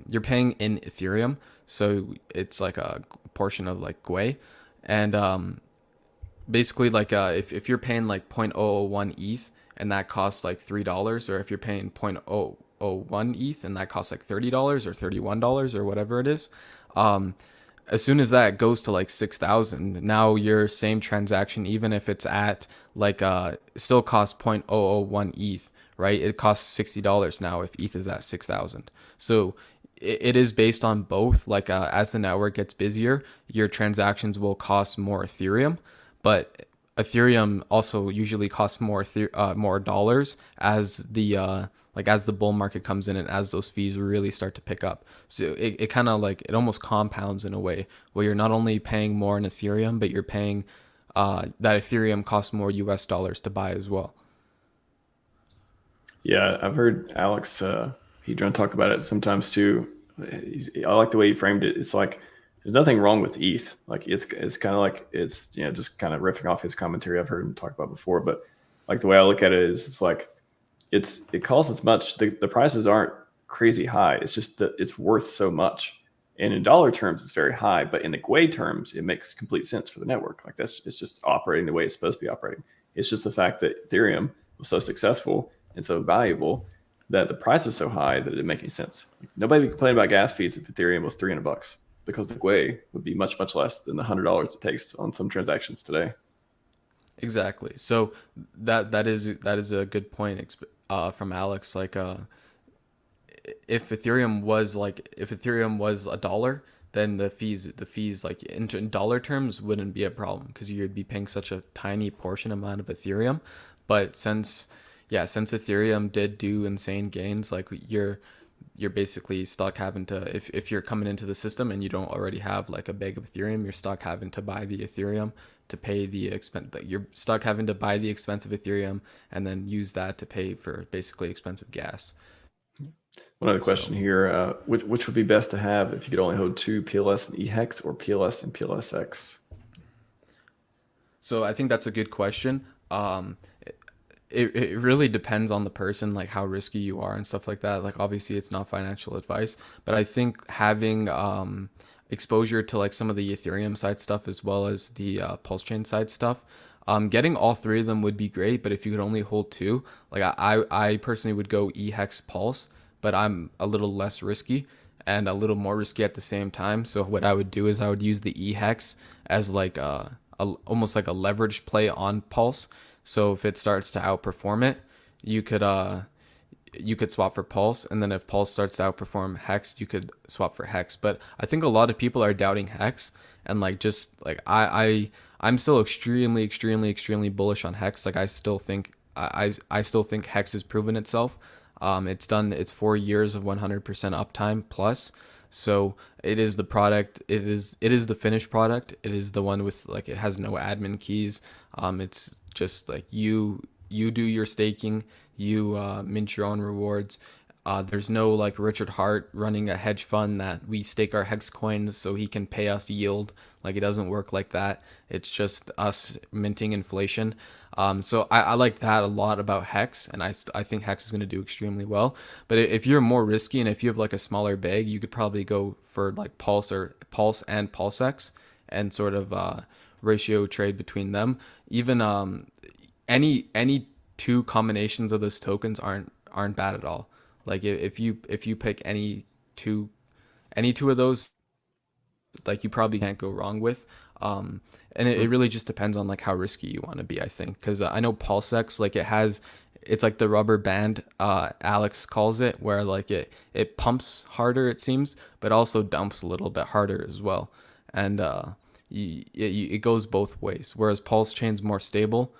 you're paying in Ethereum, so it's like a portion of like Gwei, and basically like if you're paying like 0.001 ETH and that costs like $3, or if you're paying 0.001 ETH and that costs like $30 or $31 or whatever it is, as soon as that goes to like 6,000, now your same transaction, even if it's at like still costs 0.001 ETH, right? It costs $60 now if ETH is at 6,000. So it is based on both. Like as the network gets busier, your transactions will cost more Ethereum, but Ethereum also usually costs more dollars as the bull market comes in and as those fees really start to pick up. So it kind of like it almost compounds in a way where you're not only paying more in Ethereum, but you're paying that Ethereum costs more US dollars to buy as well. Yeah, I've heard Alex he trying to talk about it sometimes too. I like the way he framed it. It's like there's nothing wrong with ETH. Like it's kind of like it's just kind of riffing off his commentary I've heard him talk about before. But like the way I look at it is it's like it costs as much. The prices aren't crazy high. It's just that it's worth so much. And in dollar terms, it's very high. But in the Gwei terms, it makes complete sense for the network. Like it's just operating the way it's supposed to be operating. It's just the fact that Ethereum was so successful and so valuable that the price is so high that it didn't make any sense. Nobody would complain about gas fees if Ethereum was $300 because the Gwei would be much, much less than the $100 it takes on some transactions today. Exactly. So that is a good point from Alex. Like if Ethereum was a dollar, then the fees like in dollar terms wouldn't be a problem because you'd be paying such a tiny portion amount of Ethereum. But since Ethereum did do insane gains, like you're basically stuck having to if you're coming into the system and you don't already have like a bag of Ethereum, you're stuck having to buy the Ethereum to pay the expense. You're stuck having to buy the expensive Ethereum and then use that to pay for basically expensive gas. One other question So here: which would be best to have if you could only hold two PLS and EHEX or PLS and PLSX? So I think that's a good question. It really depends on the person, like how risky you are and stuff like that. Like obviously it's not financial advice, but I think having exposure to like some of the Ethereum side stuff as well as the Pulse Chain side stuff, getting all three of them would be great. But if you could only hold two, like I personally would go EHEX Pulse, but I'm a little less risky and a little more risky at the same time. So what I would do is I would use the EHEX as like almost like a leverage play on Pulse. So if it starts to outperform it, you could swap for Pulse, and then if Pulse starts to outperform Hex, you could swap for Hex. But I think a lot of people are doubting Hex, and like just like I'm still extremely extremely bullish on Hex. Like I still think Hex has proven itself. It's done its 4 years of 100% uptime plus. So it is the product. It is the finished product. It is the one with like it has no admin keys. It's just like you do your staking, you mint your own rewards. There's no like Richard Hart running a hedge fund that we stake our hex coins so he can pay us yield. Like it doesn't work like that. It's just us minting inflation. So I like that a lot about Hex, and I think Hex is going to do extremely well. But if you're more risky and if you have like a smaller bag, you could probably go for like Pulse and PulseX and sort of ratio trade between them. Even any two combinations of those tokens aren't bad at all. Like if you pick any two of those, like you probably can't go wrong with. And it really just depends on like how risky you want to be, I think, because I know PulseX like it's like the rubber band Alex calls it, where like it pumps harder it seems, but also dumps a little bit harder as well, and it goes both ways. Whereas Pulse Chain's more stable.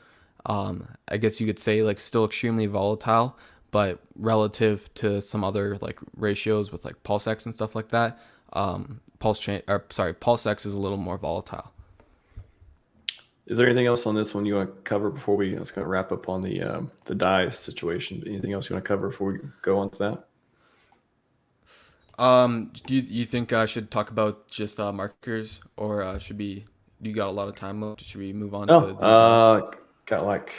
I guess you could say like still extremely volatile, but relative to some other like ratios with like PulseX and stuff like that, PulseX is a little more volatile. Is there anything else on this one you want to cover before we? Let's go wrap up on the DAI situation. Anything else you want to cover before we go on to that? Do you think I should talk about just markers, or should we? Do you got a lot of time left? Should we move on No, to the DAI? got like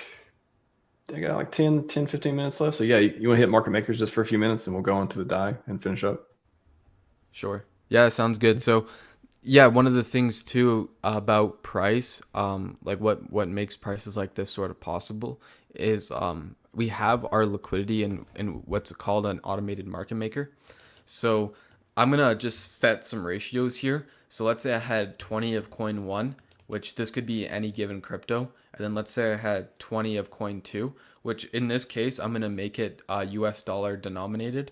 I got like 15 minutes left. So yeah, you want to hit market makers just for a few minutes, and we'll go on to the DAI and finish up. Sure. Yeah, sounds good. So, yeah, one of the things too about price, like what makes prices like this sort of possible is we have our liquidity in what's called an automated market maker. So I'm gonna just set some ratios here. So let's say I had 20 of coin one, which this could be any given crypto, and then let's say I had 20 of coin two, which in this case I'm gonna make it US dollar denominated.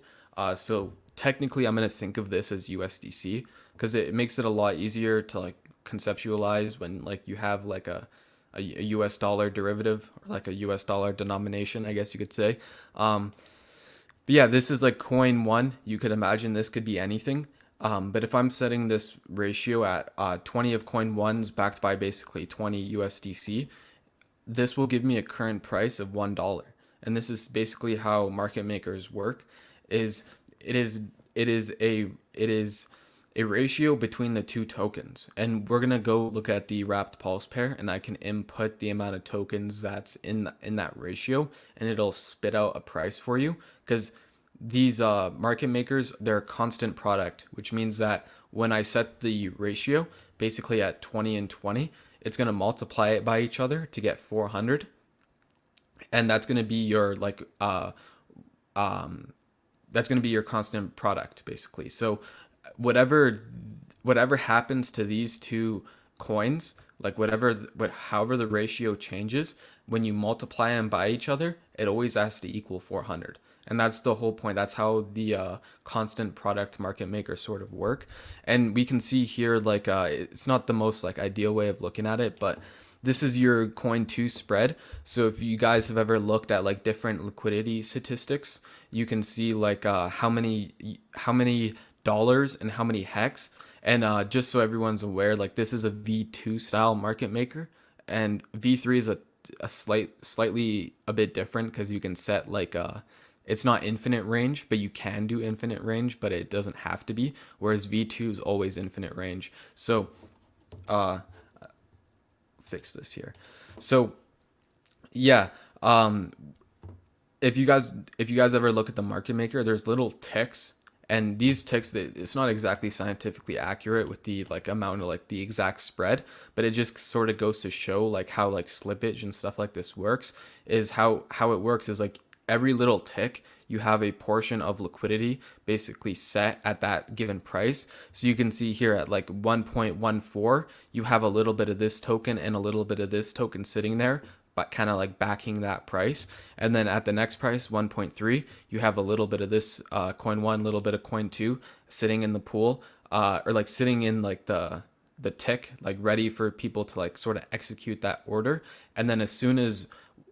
So technically I'm gonna think of this as USDC because it makes it a lot easier to like conceptualize when like you have like a US dollar derivative, or like a US dollar denomination, I guess you could say. But yeah, this is like coin one. You could imagine this could be anything. But if I'm setting this ratio at 20 of coin ones backed by basically 20 USDC, this will give me a current price of $1. And this is basically how market makers work. Is it is it is a ratio between the two tokens. And we're gonna go look at the wrapped pulse pair, and I can input the amount of tokens that's in that ratio, and it'll spit out a price for you. Because these market makers, they're a constant product, which means that when I set the ratio basically at 20 and 20, it's going to multiply it by each other to get 400, and that's going to be your that's going to be your constant product basically. So whatever happens to these two coins, like however the ratio changes, when you multiply them by each other, it always has to equal 400. And that's the whole point. That's how the constant product market makers sort of work. And we can see here, like, it's not the most like ideal way of looking at it, but this is your coin two spread. So if you guys have ever looked at like different liquidity statistics, you can see like how many dollars and how many hex. And just so everyone's aware, like this is a V2 style market maker, and V3 is slightly a bit different, because you can set like it's not infinite range, but you can do infinite range, but it doesn't have to be. Whereas V2 is always infinite range. So fix this here. So yeah, if you guys ever look at the market maker, there's little ticks, and these ticks, it's not exactly scientifically accurate with the like amount of like the exact spread, but it just sort of goes to show like how like slippage and stuff like this works. Is how it works is like every little tick, you have a portion of liquidity basically set at that given price. So you can see here at like 1.14, you have a little bit of this token and a little bit of this token sitting there, but kind of like backing that price. And then at the next price, 1.3, you have a little bit of this coin one, little bit of coin two sitting in the pool, or like sitting in like the tick, like ready for people to like sort of execute that order. And then as soon as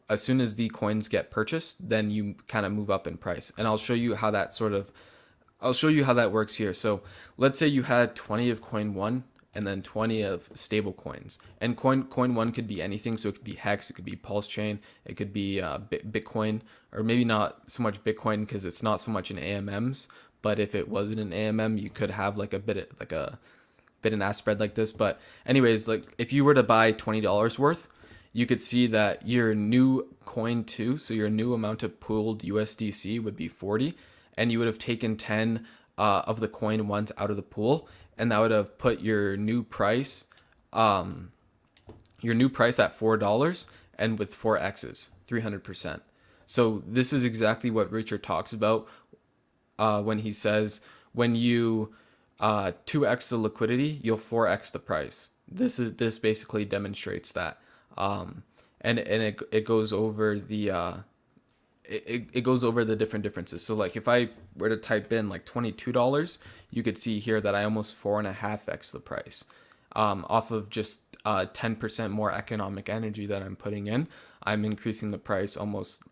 the coins get purchased, then you kind of move up in price. And I'll show you how that works here. So let's say you had 20 of coin one and then 20 of stable coins. And coin one could be anything. So it could be HEX, it could be PulseChain, it could be Bitcoin, or maybe not so much Bitcoin because it's not so much in AMMs. But if it wasn't an AMM, you could have like a bit and ask spread like this. But anyways, like if you were to buy $20 worth, you could see that your new coin two, so your new amount of pooled USDC would be 40, and you would have taken 10 of the coin ones out of the pool, and that would have put your new price at $4, and with 4x's, 300%. So this is exactly what Richard talks about when he says when you 2x the liquidity, you'll 4x the price. This basically demonstrates that. And it goes over the it goes over the different differences. So like if I were to type in like $22, you could see here that I almost 4.5x the price, off of just 10% more economic energy that I'm putting in. I'm increasing the price almost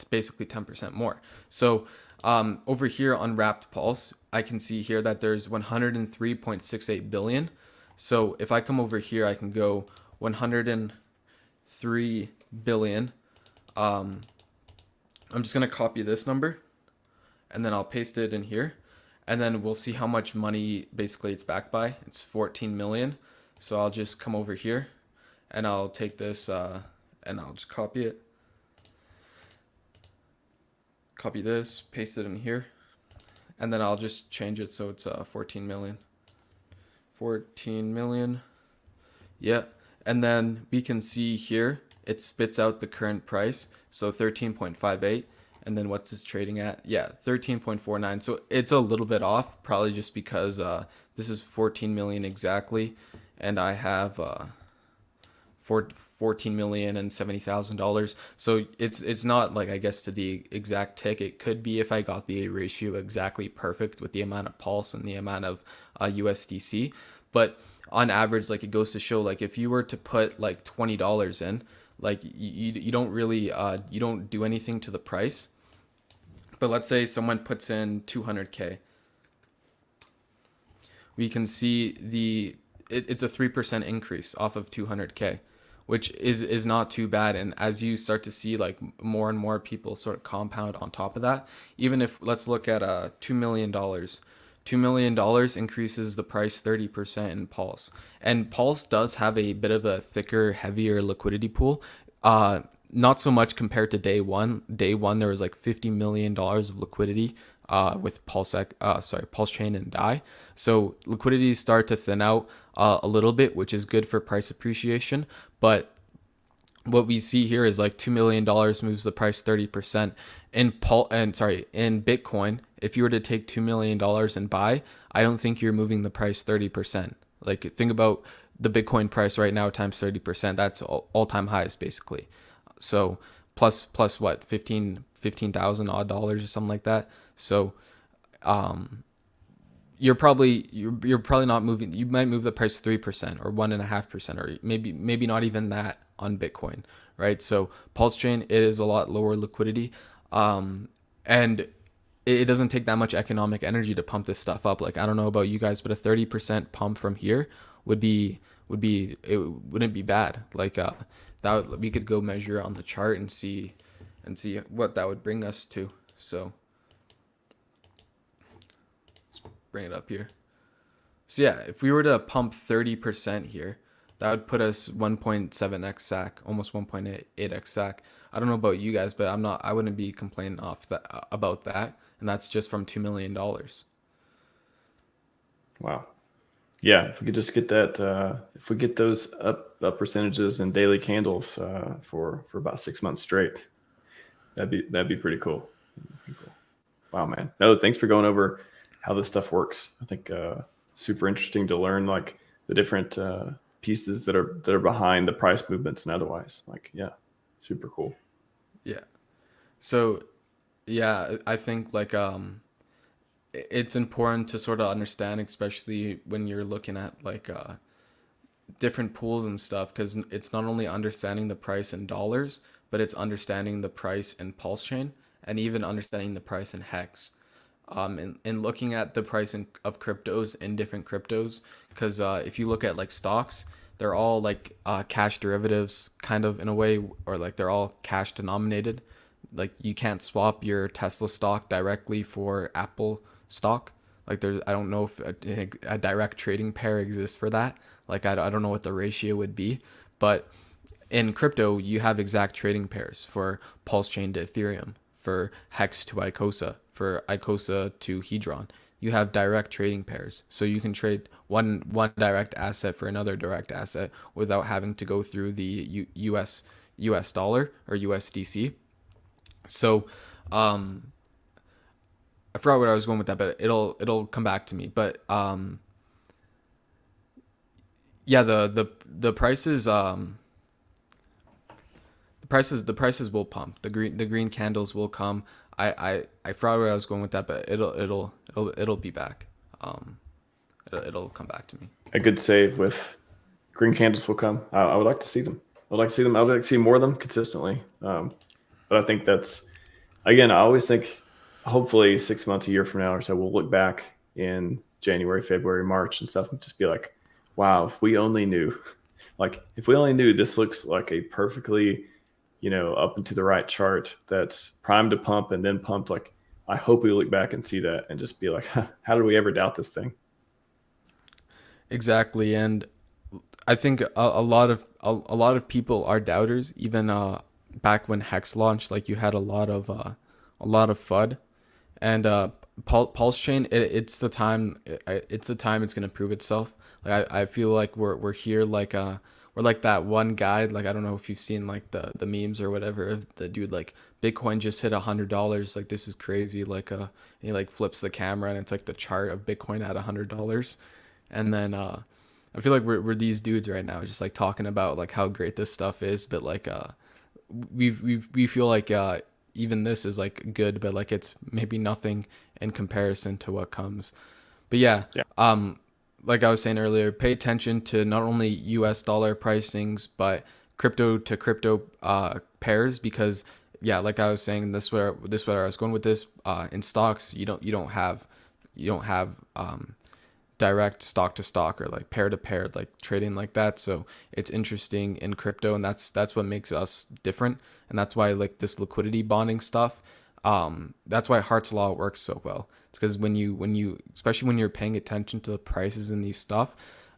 basically 10% more. So over here on Wrapped Pulse, I can see here that there's 103.68 billion. So if I come over here, I can go 103 billion. I'm just going to copy this number and then I'll paste it in here, and then we'll see how much money basically it's backed by. It's 14 million. So I'll just come over here and I'll take this and I'll just copy it. Copy this, paste it in here, and then I'll just change it so it's 14 million. 14 million. Yeah. And then we can see here it spits out the current price, so 13.58, and then what's this trading at? Yeah, 13.49. So it's a little bit off, probably just because this is 14 million exactly, and I have 14,070,000. So it's not like, I guess, to the exact tick. It could be if I got the ratio exactly perfect with the amount of pulse and the amount of USDC. But on average, like it goes to show, like if you were to put like $20 in, like you don't really you don't do anything to the price. But let's say someone puts in 200K, we can see it's a 3% increase off of 200K, which is not too bad. And as you start to see like more and more people sort of compound on top of that, even if let's look at $2 million. $2 million increases the price 30% in Pulse. And Pulse does have a bit of a thicker, heavier liquidity pool. Not so much compared to day one. Day one, there was like $50 million of liquidity with PulseChain and DAI. So liquidity start to thin out a little bit, which is good for price appreciation. But what we see here is like $2 million moves the price 30%. In Bitcoin, if you were to take $2 million and buy, I don't think you're moving the price 30%. Like think about the Bitcoin price right now times 30%. That's all-time highs basically. So plus what, 15,000 odd dollars or something like that. So you're probably not moving. You might move the price 3% or 1.5%, or maybe not even that on Bitcoin, right? So Pulse Chain, it is a lot lower liquidity, and it doesn't take that much economic energy to pump this stuff up. Like I don't know about you guys, but a 30% pump from here would be it wouldn't be bad. Like we could go measure on the chart and see what that would bring us to. So bring it up here. So yeah, if we were to pump 30% here, that would put us 1.7x SAC, almost 1.8x SAC. I don't know about you guys, but I wouldn't be complaining about that. And that's just from $2 million. Wow. Yeah, if we could just get that, if we get those up percentages and daily candles for about 6 months straight, that'd be pretty cool. Wow, man. No, thanks for going over how this stuff works. I think super interesting to learn like the different pieces that are behind the price movements and otherwise. Like, yeah, super cool. Yeah. So, yeah, I think like it's important to sort of understand, especially when you're looking at like different pools and stuff, because it's not only understanding the price in dollars, but it's understanding the price in Pulse Chain and even understanding the price in HEX. And looking at the pricing of cryptos in different cryptos, because if you look at like stocks, they're all like cash derivatives kind of in a way, or like they're all cash denominated. Like you can't swap your Tesla stock directly for Apple stock. Like I don't know if a direct trading pair exists for that. Like I don't know what the ratio would be, but in crypto you have exact trading pairs for Pulse Chain to Ethereum, for HEX to ICOSA, for ICOSA to Hedron. You have direct trading pairs, so you can trade one direct asset for another direct asset without having to go through the US dollar or USDC. So I forgot where I was going with that, but it'll come back to me. But yeah, the prices the prices will pump. The green candles will come. I forgot where I was going with that, but it'll be back. It'll come back to me. A good save with green candles will come. I would like to see them. I'd like to see them. I would like to see more of them consistently. But I think that's, again, I always think hopefully 6 months, a year from now or so, we'll look back in January, February, March and stuff and just be like, wow, if we only knew, like if we only knew this looks like a perfectly, up and to the right chart that's primed to pump and then pumped. Like, I hope we look back and see that and just be like, how did we ever doubt this thing? Exactly. And I think a lot of people are doubters. Even back when Hex launched, like you had a lot of FUD, and Pulse Chain. It's the time. It's the time it's gonna prove itself. Like I feel like we're here like we're like that one guy. Like I don't know if you've seen like the memes or whatever of the dude like Bitcoin just hit $100. Like this is crazy. Like and he like flips the camera and it's like the chart of Bitcoin at $100, and then I feel like we're these dudes right now, just like talking about like how great this stuff is, but like we feel like even this is like good, but like it's maybe nothing in comparison to what comes. But yeah. like I was saying earlier, pay attention to not only US dollar pricings, but crypto to crypto pairs, because yeah, like I was saying, this where I was going with this, in stocks, you don't have direct stock to stock or like pair to pair like trading like that. So it's interesting in crypto, and that's what makes us different, and that's why like this liquidity bonding stuff, that's why Hart's law works so well. It's because when you especially when you're paying attention to the prices in these stuff,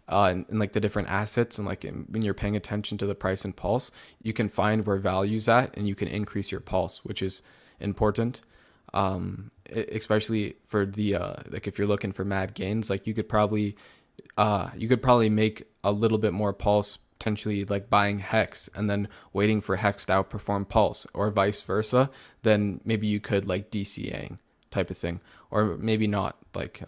and like the different assets, and like when you're paying attention to the price and pulse, you can find where value's at and you can increase your pulse, which is important. Especially for the like if you're looking for mad gains, like you could probably make a little bit more pulse potentially like buying hex and then waiting for hex to outperform pulse, or vice versa. Then maybe you could like DCAing type of thing, or maybe not. Like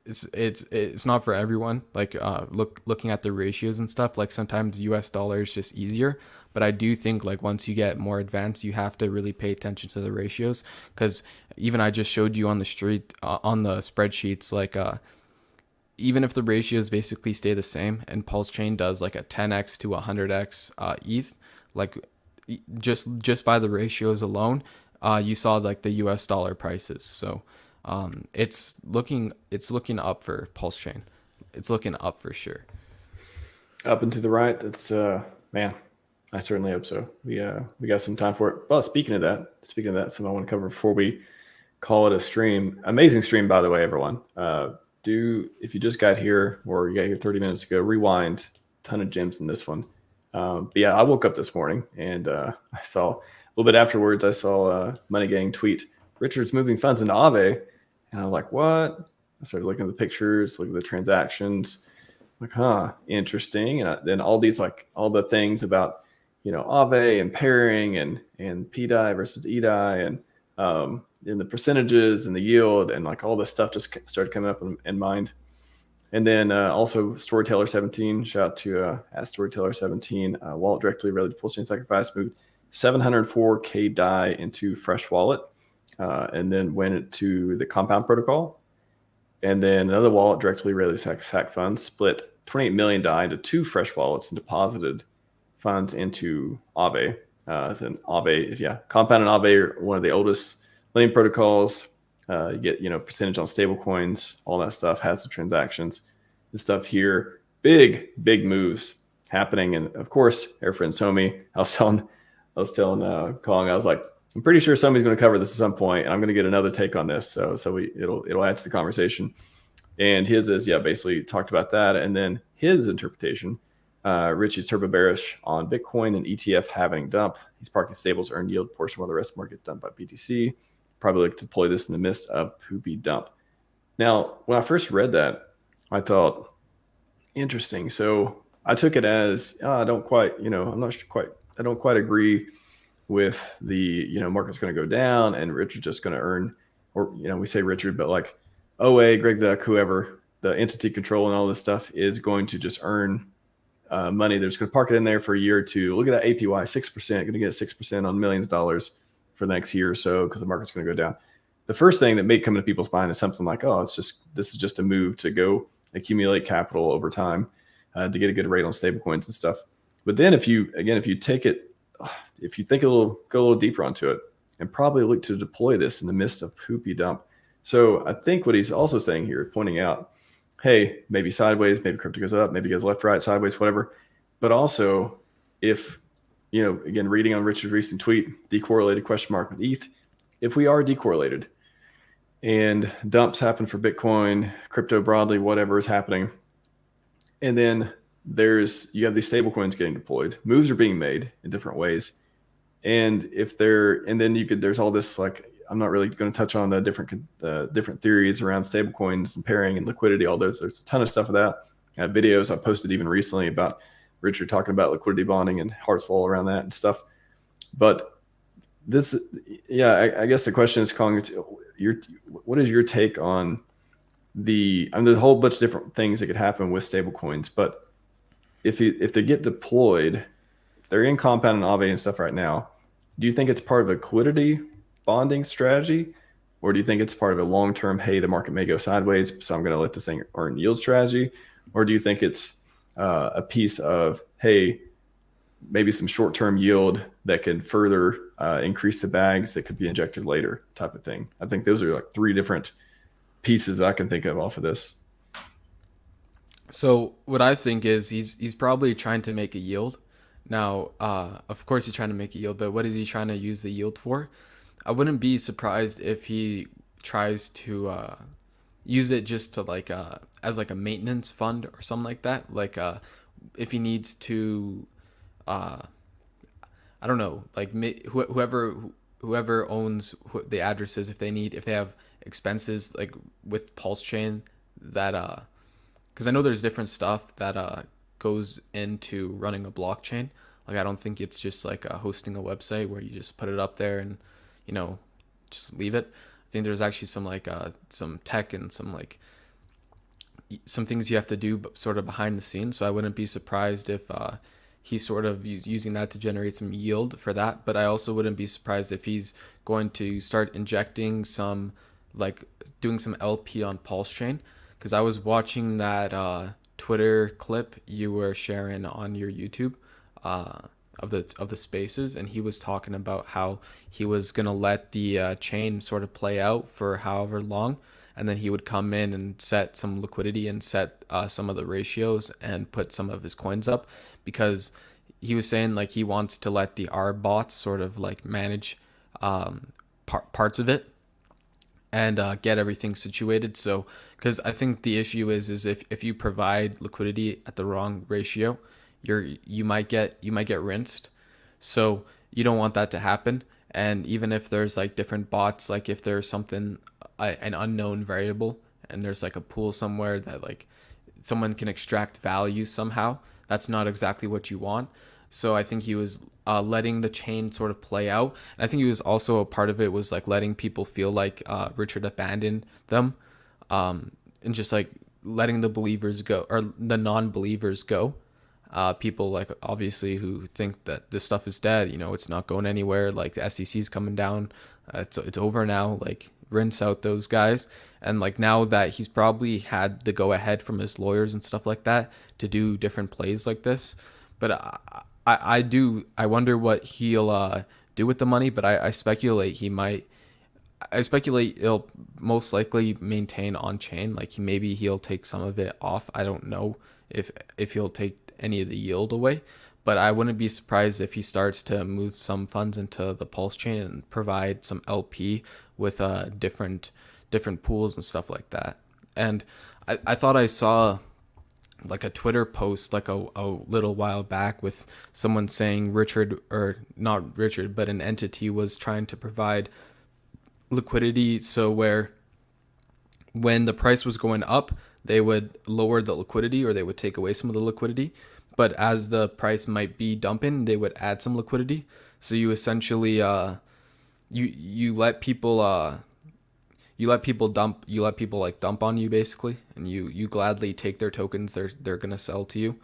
it's not for everyone. Like looking at the ratios and stuff, like sometimes US dollar is just easier, but I do think like once you get more advanced, you have to really pay attention to the ratios, because even I just showed you on the street, on the spreadsheets, like even if the ratios basically stay the same and pulse chain does like a 10x to 100x ETH, like just by the ratios alone, you saw like the US dollar prices. So it's looking up for pulse chain. It's looking up for sure. Up and to the right. That's man, I certainly hope so. We got some time for it. Well, speaking of that, something I want to cover before we call it a stream. Amazing stream, by the way, everyone. If you just got here or you got here 30 minutes ago, rewind. Ton of gems in this one. But yeah, I woke up this morning and I saw a little bit afterwards. I saw Money Gang tweet, "Richard's moving funds into Aave," and I'm like, "What?" I started looking at the pictures, looking at the transactions. I'm like, huh, interesting. And then all the things about Aave and pairing and PDAI versus EDAI and the percentages and the yield and like all this stuff just started coming up in mind. And then also Storyteller 17, shout out to Storyteller 17, wallet directly related to PulseChain Sacrifice, moved 704K DAI into Fresh Wallet, and then went to the Compound protocol. And then another wallet directly related to SAC funds split 28 million DAI into two Fresh Wallets and deposited funds into Aave. So Aave, Compound and Aave are one of the oldest lending protocols. You get percentage on stable coins, all that stuff has the transactions. The stuff here, big moves happening, and of course, our friend Somi. I was telling Kong, I was like, I'm pretty sure somebody's going to cover this at some point, and I'm going to get another take on this. So it'll add to the conversation. And his is basically talked about that, and then his interpretation. Richie's turbo bearish on Bitcoin and ETF halving dump. He's parking stables earn yield portion while the rest of the market dumped by BTC. Probably like to deploy this in the midst of poopy dump. Now, when I first read that, I thought, interesting. So I took it as I don't quite agree with the market's going to go down and Richard's just going to earn, or we say Richard, but like OA, Greg Duck, whoever, the entity control and all this stuff is going to just earn money. They're just going to park it in there for a year or two. Look at that APY, 6%, going to get 6% on millions of dollars for the next year or so because the market's going to go down. The first thing that may come into people's mind is something like, oh, this is just a move to go accumulate capital over time to get a good rate on stablecoins and stuff. But then if you think go a little deeper onto it and probably look to deploy this in the midst of poopy dump. So I think what he's also saying here, pointing out, hey, maybe sideways, maybe crypto goes up, maybe it goes left, right, sideways, whatever. But also if, again, reading on Richard's recent tweet, decorrelated question mark with ETH, if we are decorrelated and dumps happen for Bitcoin, crypto broadly, whatever is happening, and then you have these stable coins getting deployed, moves are being made in different ways. And there's all this, like, I'm not really going to touch on the different theories around stable coins and pairing and liquidity, all those. There's a ton of stuff of that. Videos I posted even recently about Richard talking about liquidity bonding and Hart's law around that and stuff. But this, I guess the question is, Kong, what is your take on there's a whole bunch of different things that could happen with stable coins, but if they get deployed, they're in Compound and Aave and stuff right now. Do you think it's part of a liquidity bonding strategy, Or do you think it's part of a long-term, hey, the market may go sideways, so I'm going to let this thing earn yield strategy? Or do you think it's a piece of, hey, maybe some short-term yield that can further increase the bags that could be injected later type of thing? I think those are like three different pieces I can think of off of this. So what I think is he's probably trying to make a yield. Now, of course he's trying to make a yield, but what is he trying to use the yield for? I wouldn't be surprised if he tries to use it just to like as like a maintenance fund or something like that. Like if he needs to, I don't know, like whoever owns the addresses, if they have expenses like with PulseChain that because I know there's different stuff that goes into running a blockchain. Like I don't think it's just like hosting a website where you just put it up there and you know just leave it. I think there's actually some like some tech and some like some things you have to do sort of behind the scenes. So I wouldn't be surprised if he's sort of using that to generate some yield for that. But I also wouldn't be surprised if he's going to start injecting some like doing some LP on PulseChain, because I was watching that Twitter clip you were sharing on your YouTube of the spaces, and he was talking about how he was gonna let the chain sort of play out for however long, and then he would come in and set some liquidity and set some of the ratios and put some of his coins up, because he was saying like he wants to let the R bots sort of like manage parts of it and get everything situated. So, because I think the issue is if you provide liquidity at the wrong ratio, you might get rinsed. So you don't want that to happen. And even if there's like different bots, like if there's something an unknown variable and there's like a pool somewhere that like someone can extract value somehow, that's not exactly what you want. So I think he was letting the chain sort of play out. And I think he was also a part of it was like letting people feel like Richard abandoned them, and just like letting the believers go or the non-believers go. People like obviously who think that this stuff is dead, you know, it's not going anywhere. Like the SEC is coming down, it's over now. Like rinse out those guys. And like now that he's probably had the go ahead from his lawyers and stuff like that to do different plays like this, but I wonder what he'll do with the money. But I speculate he might. I speculate he'll most likely maintain on chain. Like maybe he'll take some of it off. I don't know if he'll take any of the yield away, but I wouldn't be surprised if he starts to move some funds into the Pulse chain and provide some LP with different pools and stuff like that. And I thought I saw like a Twitter post like a little while back with someone saying Richard, or not Richard, but an entity was trying to provide liquidity, so where when the price was going up, they would lower the liquidity or they would take away some of the liquidity. But as the price might be dumping, they would add some liquidity. So you essentially you let people like dump on you basically, and you gladly take their tokens they're gonna sell to you.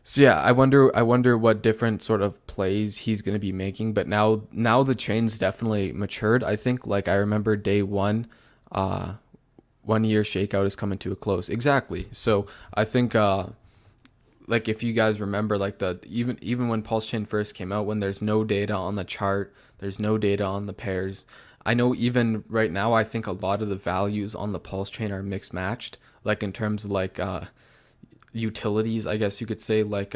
So yeah, I wonder what different sort of plays he's gonna be making. But now the chain's definitely matured. I think like I remember day one, 1 year shakeout is coming to a close. Exactly. So I think like if you guys remember, like the even when Pulse Chain first came out, when there's no data on the chart, there's no data on the pairs. I know even right now, I think a lot of the values on the Pulse Chain are mixed matched, like in terms of like utilities, I guess you could say, like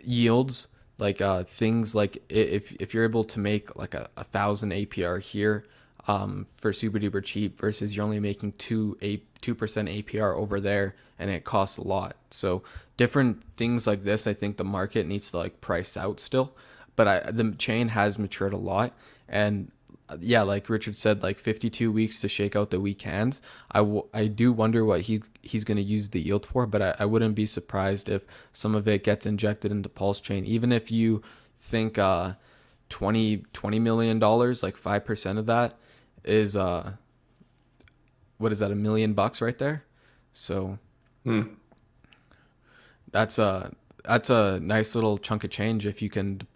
yields, like things like if you're able to make like a 1,000 APR here for super duper cheap versus you're only making 2% APR over there, and it costs a lot. So different things like this, I think the market needs to like price out still, but the chain has matured a lot. And yeah, like Richard said, like 52 weeks to shake out the weak hands. I do wonder what he's going to use the yield for, but I wouldn't be surprised if some of it gets injected into Pulse Chain. Even if you think $20 million, like 5% of that is what is that, $1 million right there? So that's a nice little chunk of change if you can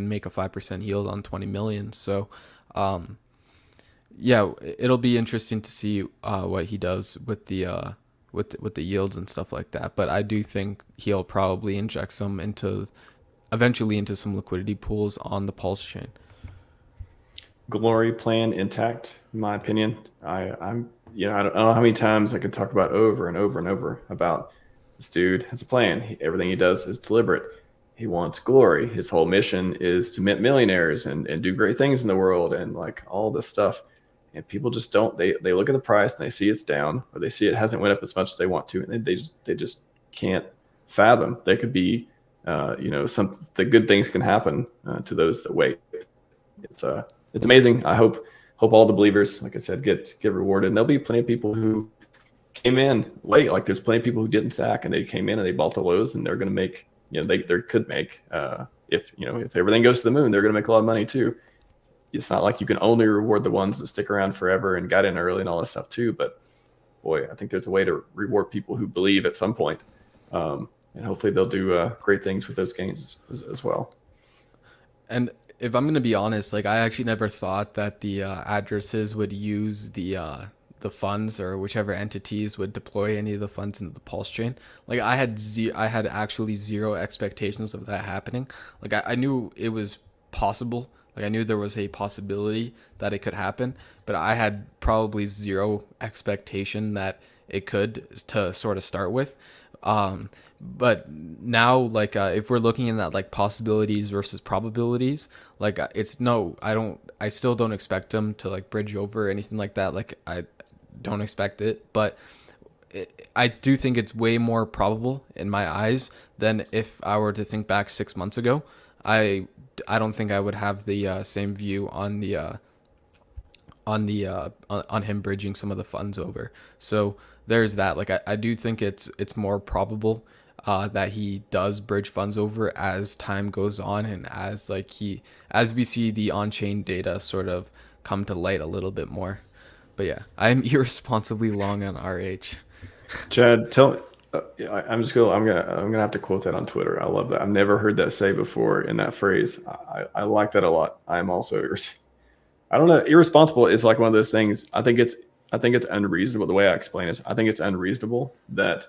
make a 5% yield on 20 million. So Yeah, it'll be interesting to see what he does with with the yields and stuff like that. But I do think he'll probably inject some into eventually into some liquidity pools on the Pulse chain. Glory plan intact, in my opinion. I'm I don't know how many times I could talk about over and over and over about this dude has a plan. Everything he does is deliberate. He wants glory. His whole mission is to mint millionaires and do great things in the world and like all this stuff. And people just don't. They look at the price and they see it's down, or they see it hasn't went up as much as they want to, and they just can't fathom. They could be, some the good things can happen to those that wait. It's it's amazing. I hope all the believers, like I said, get rewarded. And there'll be plenty of people who came in late. Like there's plenty of people who didn't sack and they came in and they bought the lows, and they're going to make, they could make, if everything goes to the moon, they're going to make a lot of money too. It's not like you can only reward the ones that stick around forever and got in early and all this stuff too. But boy, I think there's a way to reward people who believe at some point. And hopefully they'll do great things with those gains as well. And if I'm gonna be honest, like I actually never thought that the addresses would use the funds or whichever entities would deploy any of the funds into the Pulse chain. Like I had actually zero expectations of that happening. Like I knew it was possible. Like I knew there was a possibility that it could happen, but I had probably zero expectation that it could to sort of start with. But now, like if we're looking at that like possibilities versus probabilities, like it's no, I still don't expect them to like bridge over or anything like that. Like I don't expect it, but I do think it's way more probable in my eyes than if I were to think back 6 months ago. I don't think I would have the same view on on him bridging some of the funds over. So there's that. Like I do think it's more probable that he does bridge funds over as time goes on, and as we see the on-chain data sort of come to light a little bit more. But yeah, I'm irresponsibly long on RH. Chad, tell. I'm gonna have to quote that on Twitter. I love that. I've never heard that say before in that phrase. I like that a lot. I'm also, I don't know, irresponsible is like one of those things. I think it's unreasonable. The way I explain it, I think it's unreasonable that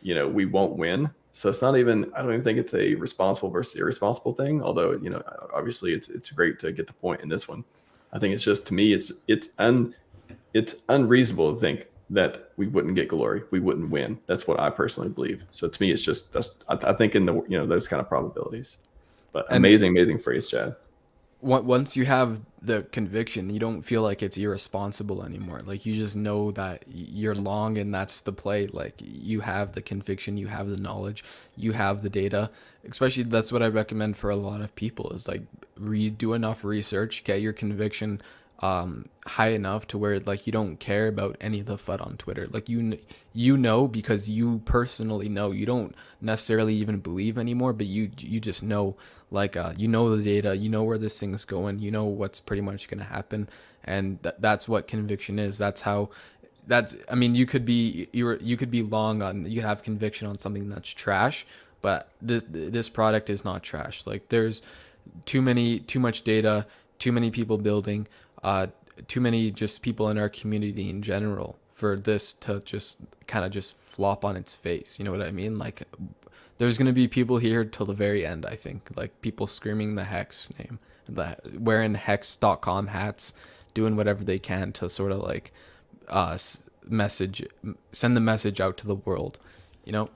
we won't win. So it's not even. I don't even think it's a responsible versus irresponsible thing. Although obviously it's great to get the point in this one. I think it's just, to me, it's unreasonable to think that we wouldn't get glory, we wouldn't win. That's what I personally believe. So to me, it's just I think in the those kind of probabilities. But And amazing phrase, Chad. once you have the conviction, you don't feel like it's irresponsible anymore. Like you just know that you're long and that's the play. Like you have the conviction, you have the knowledge, you have the data. Especially that's what I recommend for a lot of people is like do enough research, get your conviction high enough to where like you don't care about any of the FUD on Twitter. Like you know because you personally know. You don't necessarily even believe anymore, but you just know. Like you know the data, you know where this thing's going, you know what's pretty much going to happen, and that's what conviction is. I mean, you could be long on, you could have conviction on something that's trash, but this product is not trash. Like there's too much data, too many people building, too many just people in our community in general for this to just kind of just flop on its face. You know what I mean? Like there's going to be people here till the very end, I think. Like people screaming the HEX name, wearing hex.com hats, doing whatever they can to sort of like send the message out to the world, you know?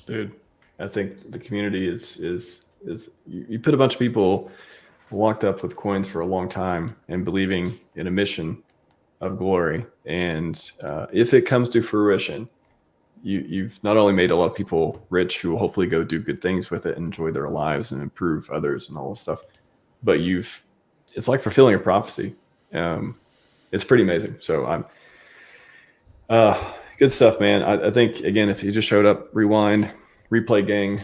Dude, I think the community is you put a bunch of people locked up with coins for a long time and believing in a mission of glory. And if it comes to fruition, you've not only made a lot of people rich who will hopefully go do good things with it and enjoy their lives and improve others and all this stuff, but it's like fulfilling a prophecy. It's pretty amazing. So good stuff, man. I think, again, if you just showed up, rewind, replay gang,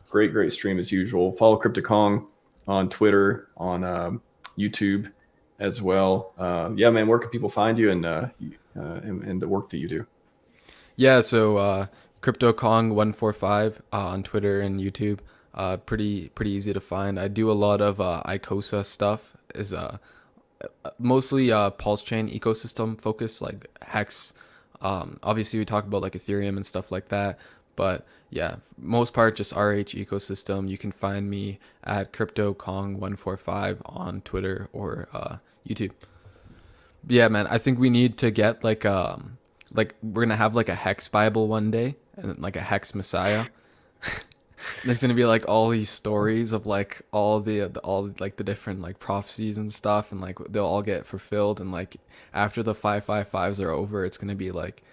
great stream as usual. Follow CryptoKong on Twitter, on YouTube as well. Yeah, man, where can people find you and the work that you do? Yeah, so CryptoKong145 on Twitter and YouTube. Pretty easy to find. I do a lot of ICOSA stuff. Is mostly PulseChain ecosystem focus, like HEX. Obviously, we talk about like Ethereum and stuff like that, but yeah, most part just RH ecosystem. You can find me at CryptoKong145 on Twitter or YouTube. But yeah, man, I think we need to get like we're gonna have like a Hex Bible one day and like a Hex Messiah. There's gonna be like all these stories of like all like the different like prophecies and stuff, and like they'll all get fulfilled. And like after the 555s are over, it's gonna be like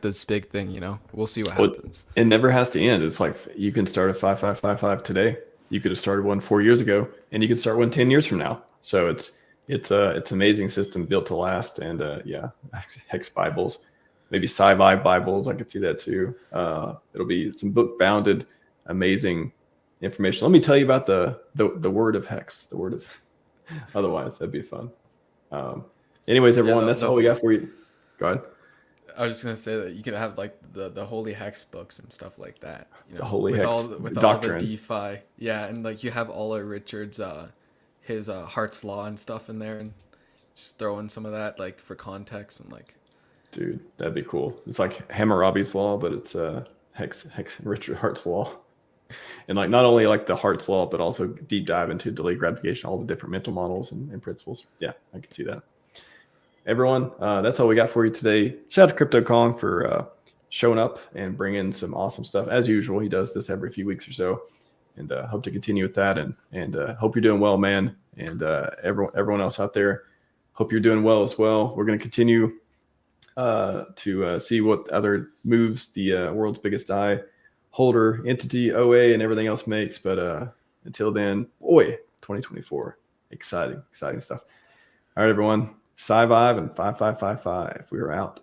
this big thing, you know. We'll see what Well, happens. it never has to end. It's like you can start a 5555 today. You could have started one 4 years ago, and you could start one 10 years from now. So it's amazing system built to last. And yeah, Hex Bibles, maybe Scivive Bibles. I could see that too. It'll be some book bounded, amazing information. Let me tell you about the word of Hex, the word of. Otherwise, that'd be fun. Anyways, Yeah, everyone, that's all we got for you. Go ahead. I was just gonna say that you could have like the holy hex books and stuff like that, you The know, holy with Hex all the doctrine. DeFi, yeah, and like you have Ola Richards, his Hart's Law and stuff in there, and just throw in some of that like for context and like, Dude, that'd be cool. It's like Hammurabi's law, but it's Hex Richard Hart's law. And like not only like the Hart's law, but also deep dive into delayed gratification, all the different mental models and principles. Yeah, I can see that. Everyone, that's all we got for you today. Shout out to Crypto Kong for showing up and bringing some awesome stuff. As usual, he does this every few weeks or so, and hope to continue with that. And hope you're doing well, man. And everyone else out there, hope you're doing well as well. We're going to continue to see what other moves the world's biggest DAI holder entity OA and everything else makes. But until then, boy, 2024, exciting stuff. All right, everyone. Scivive and 5555. We are out.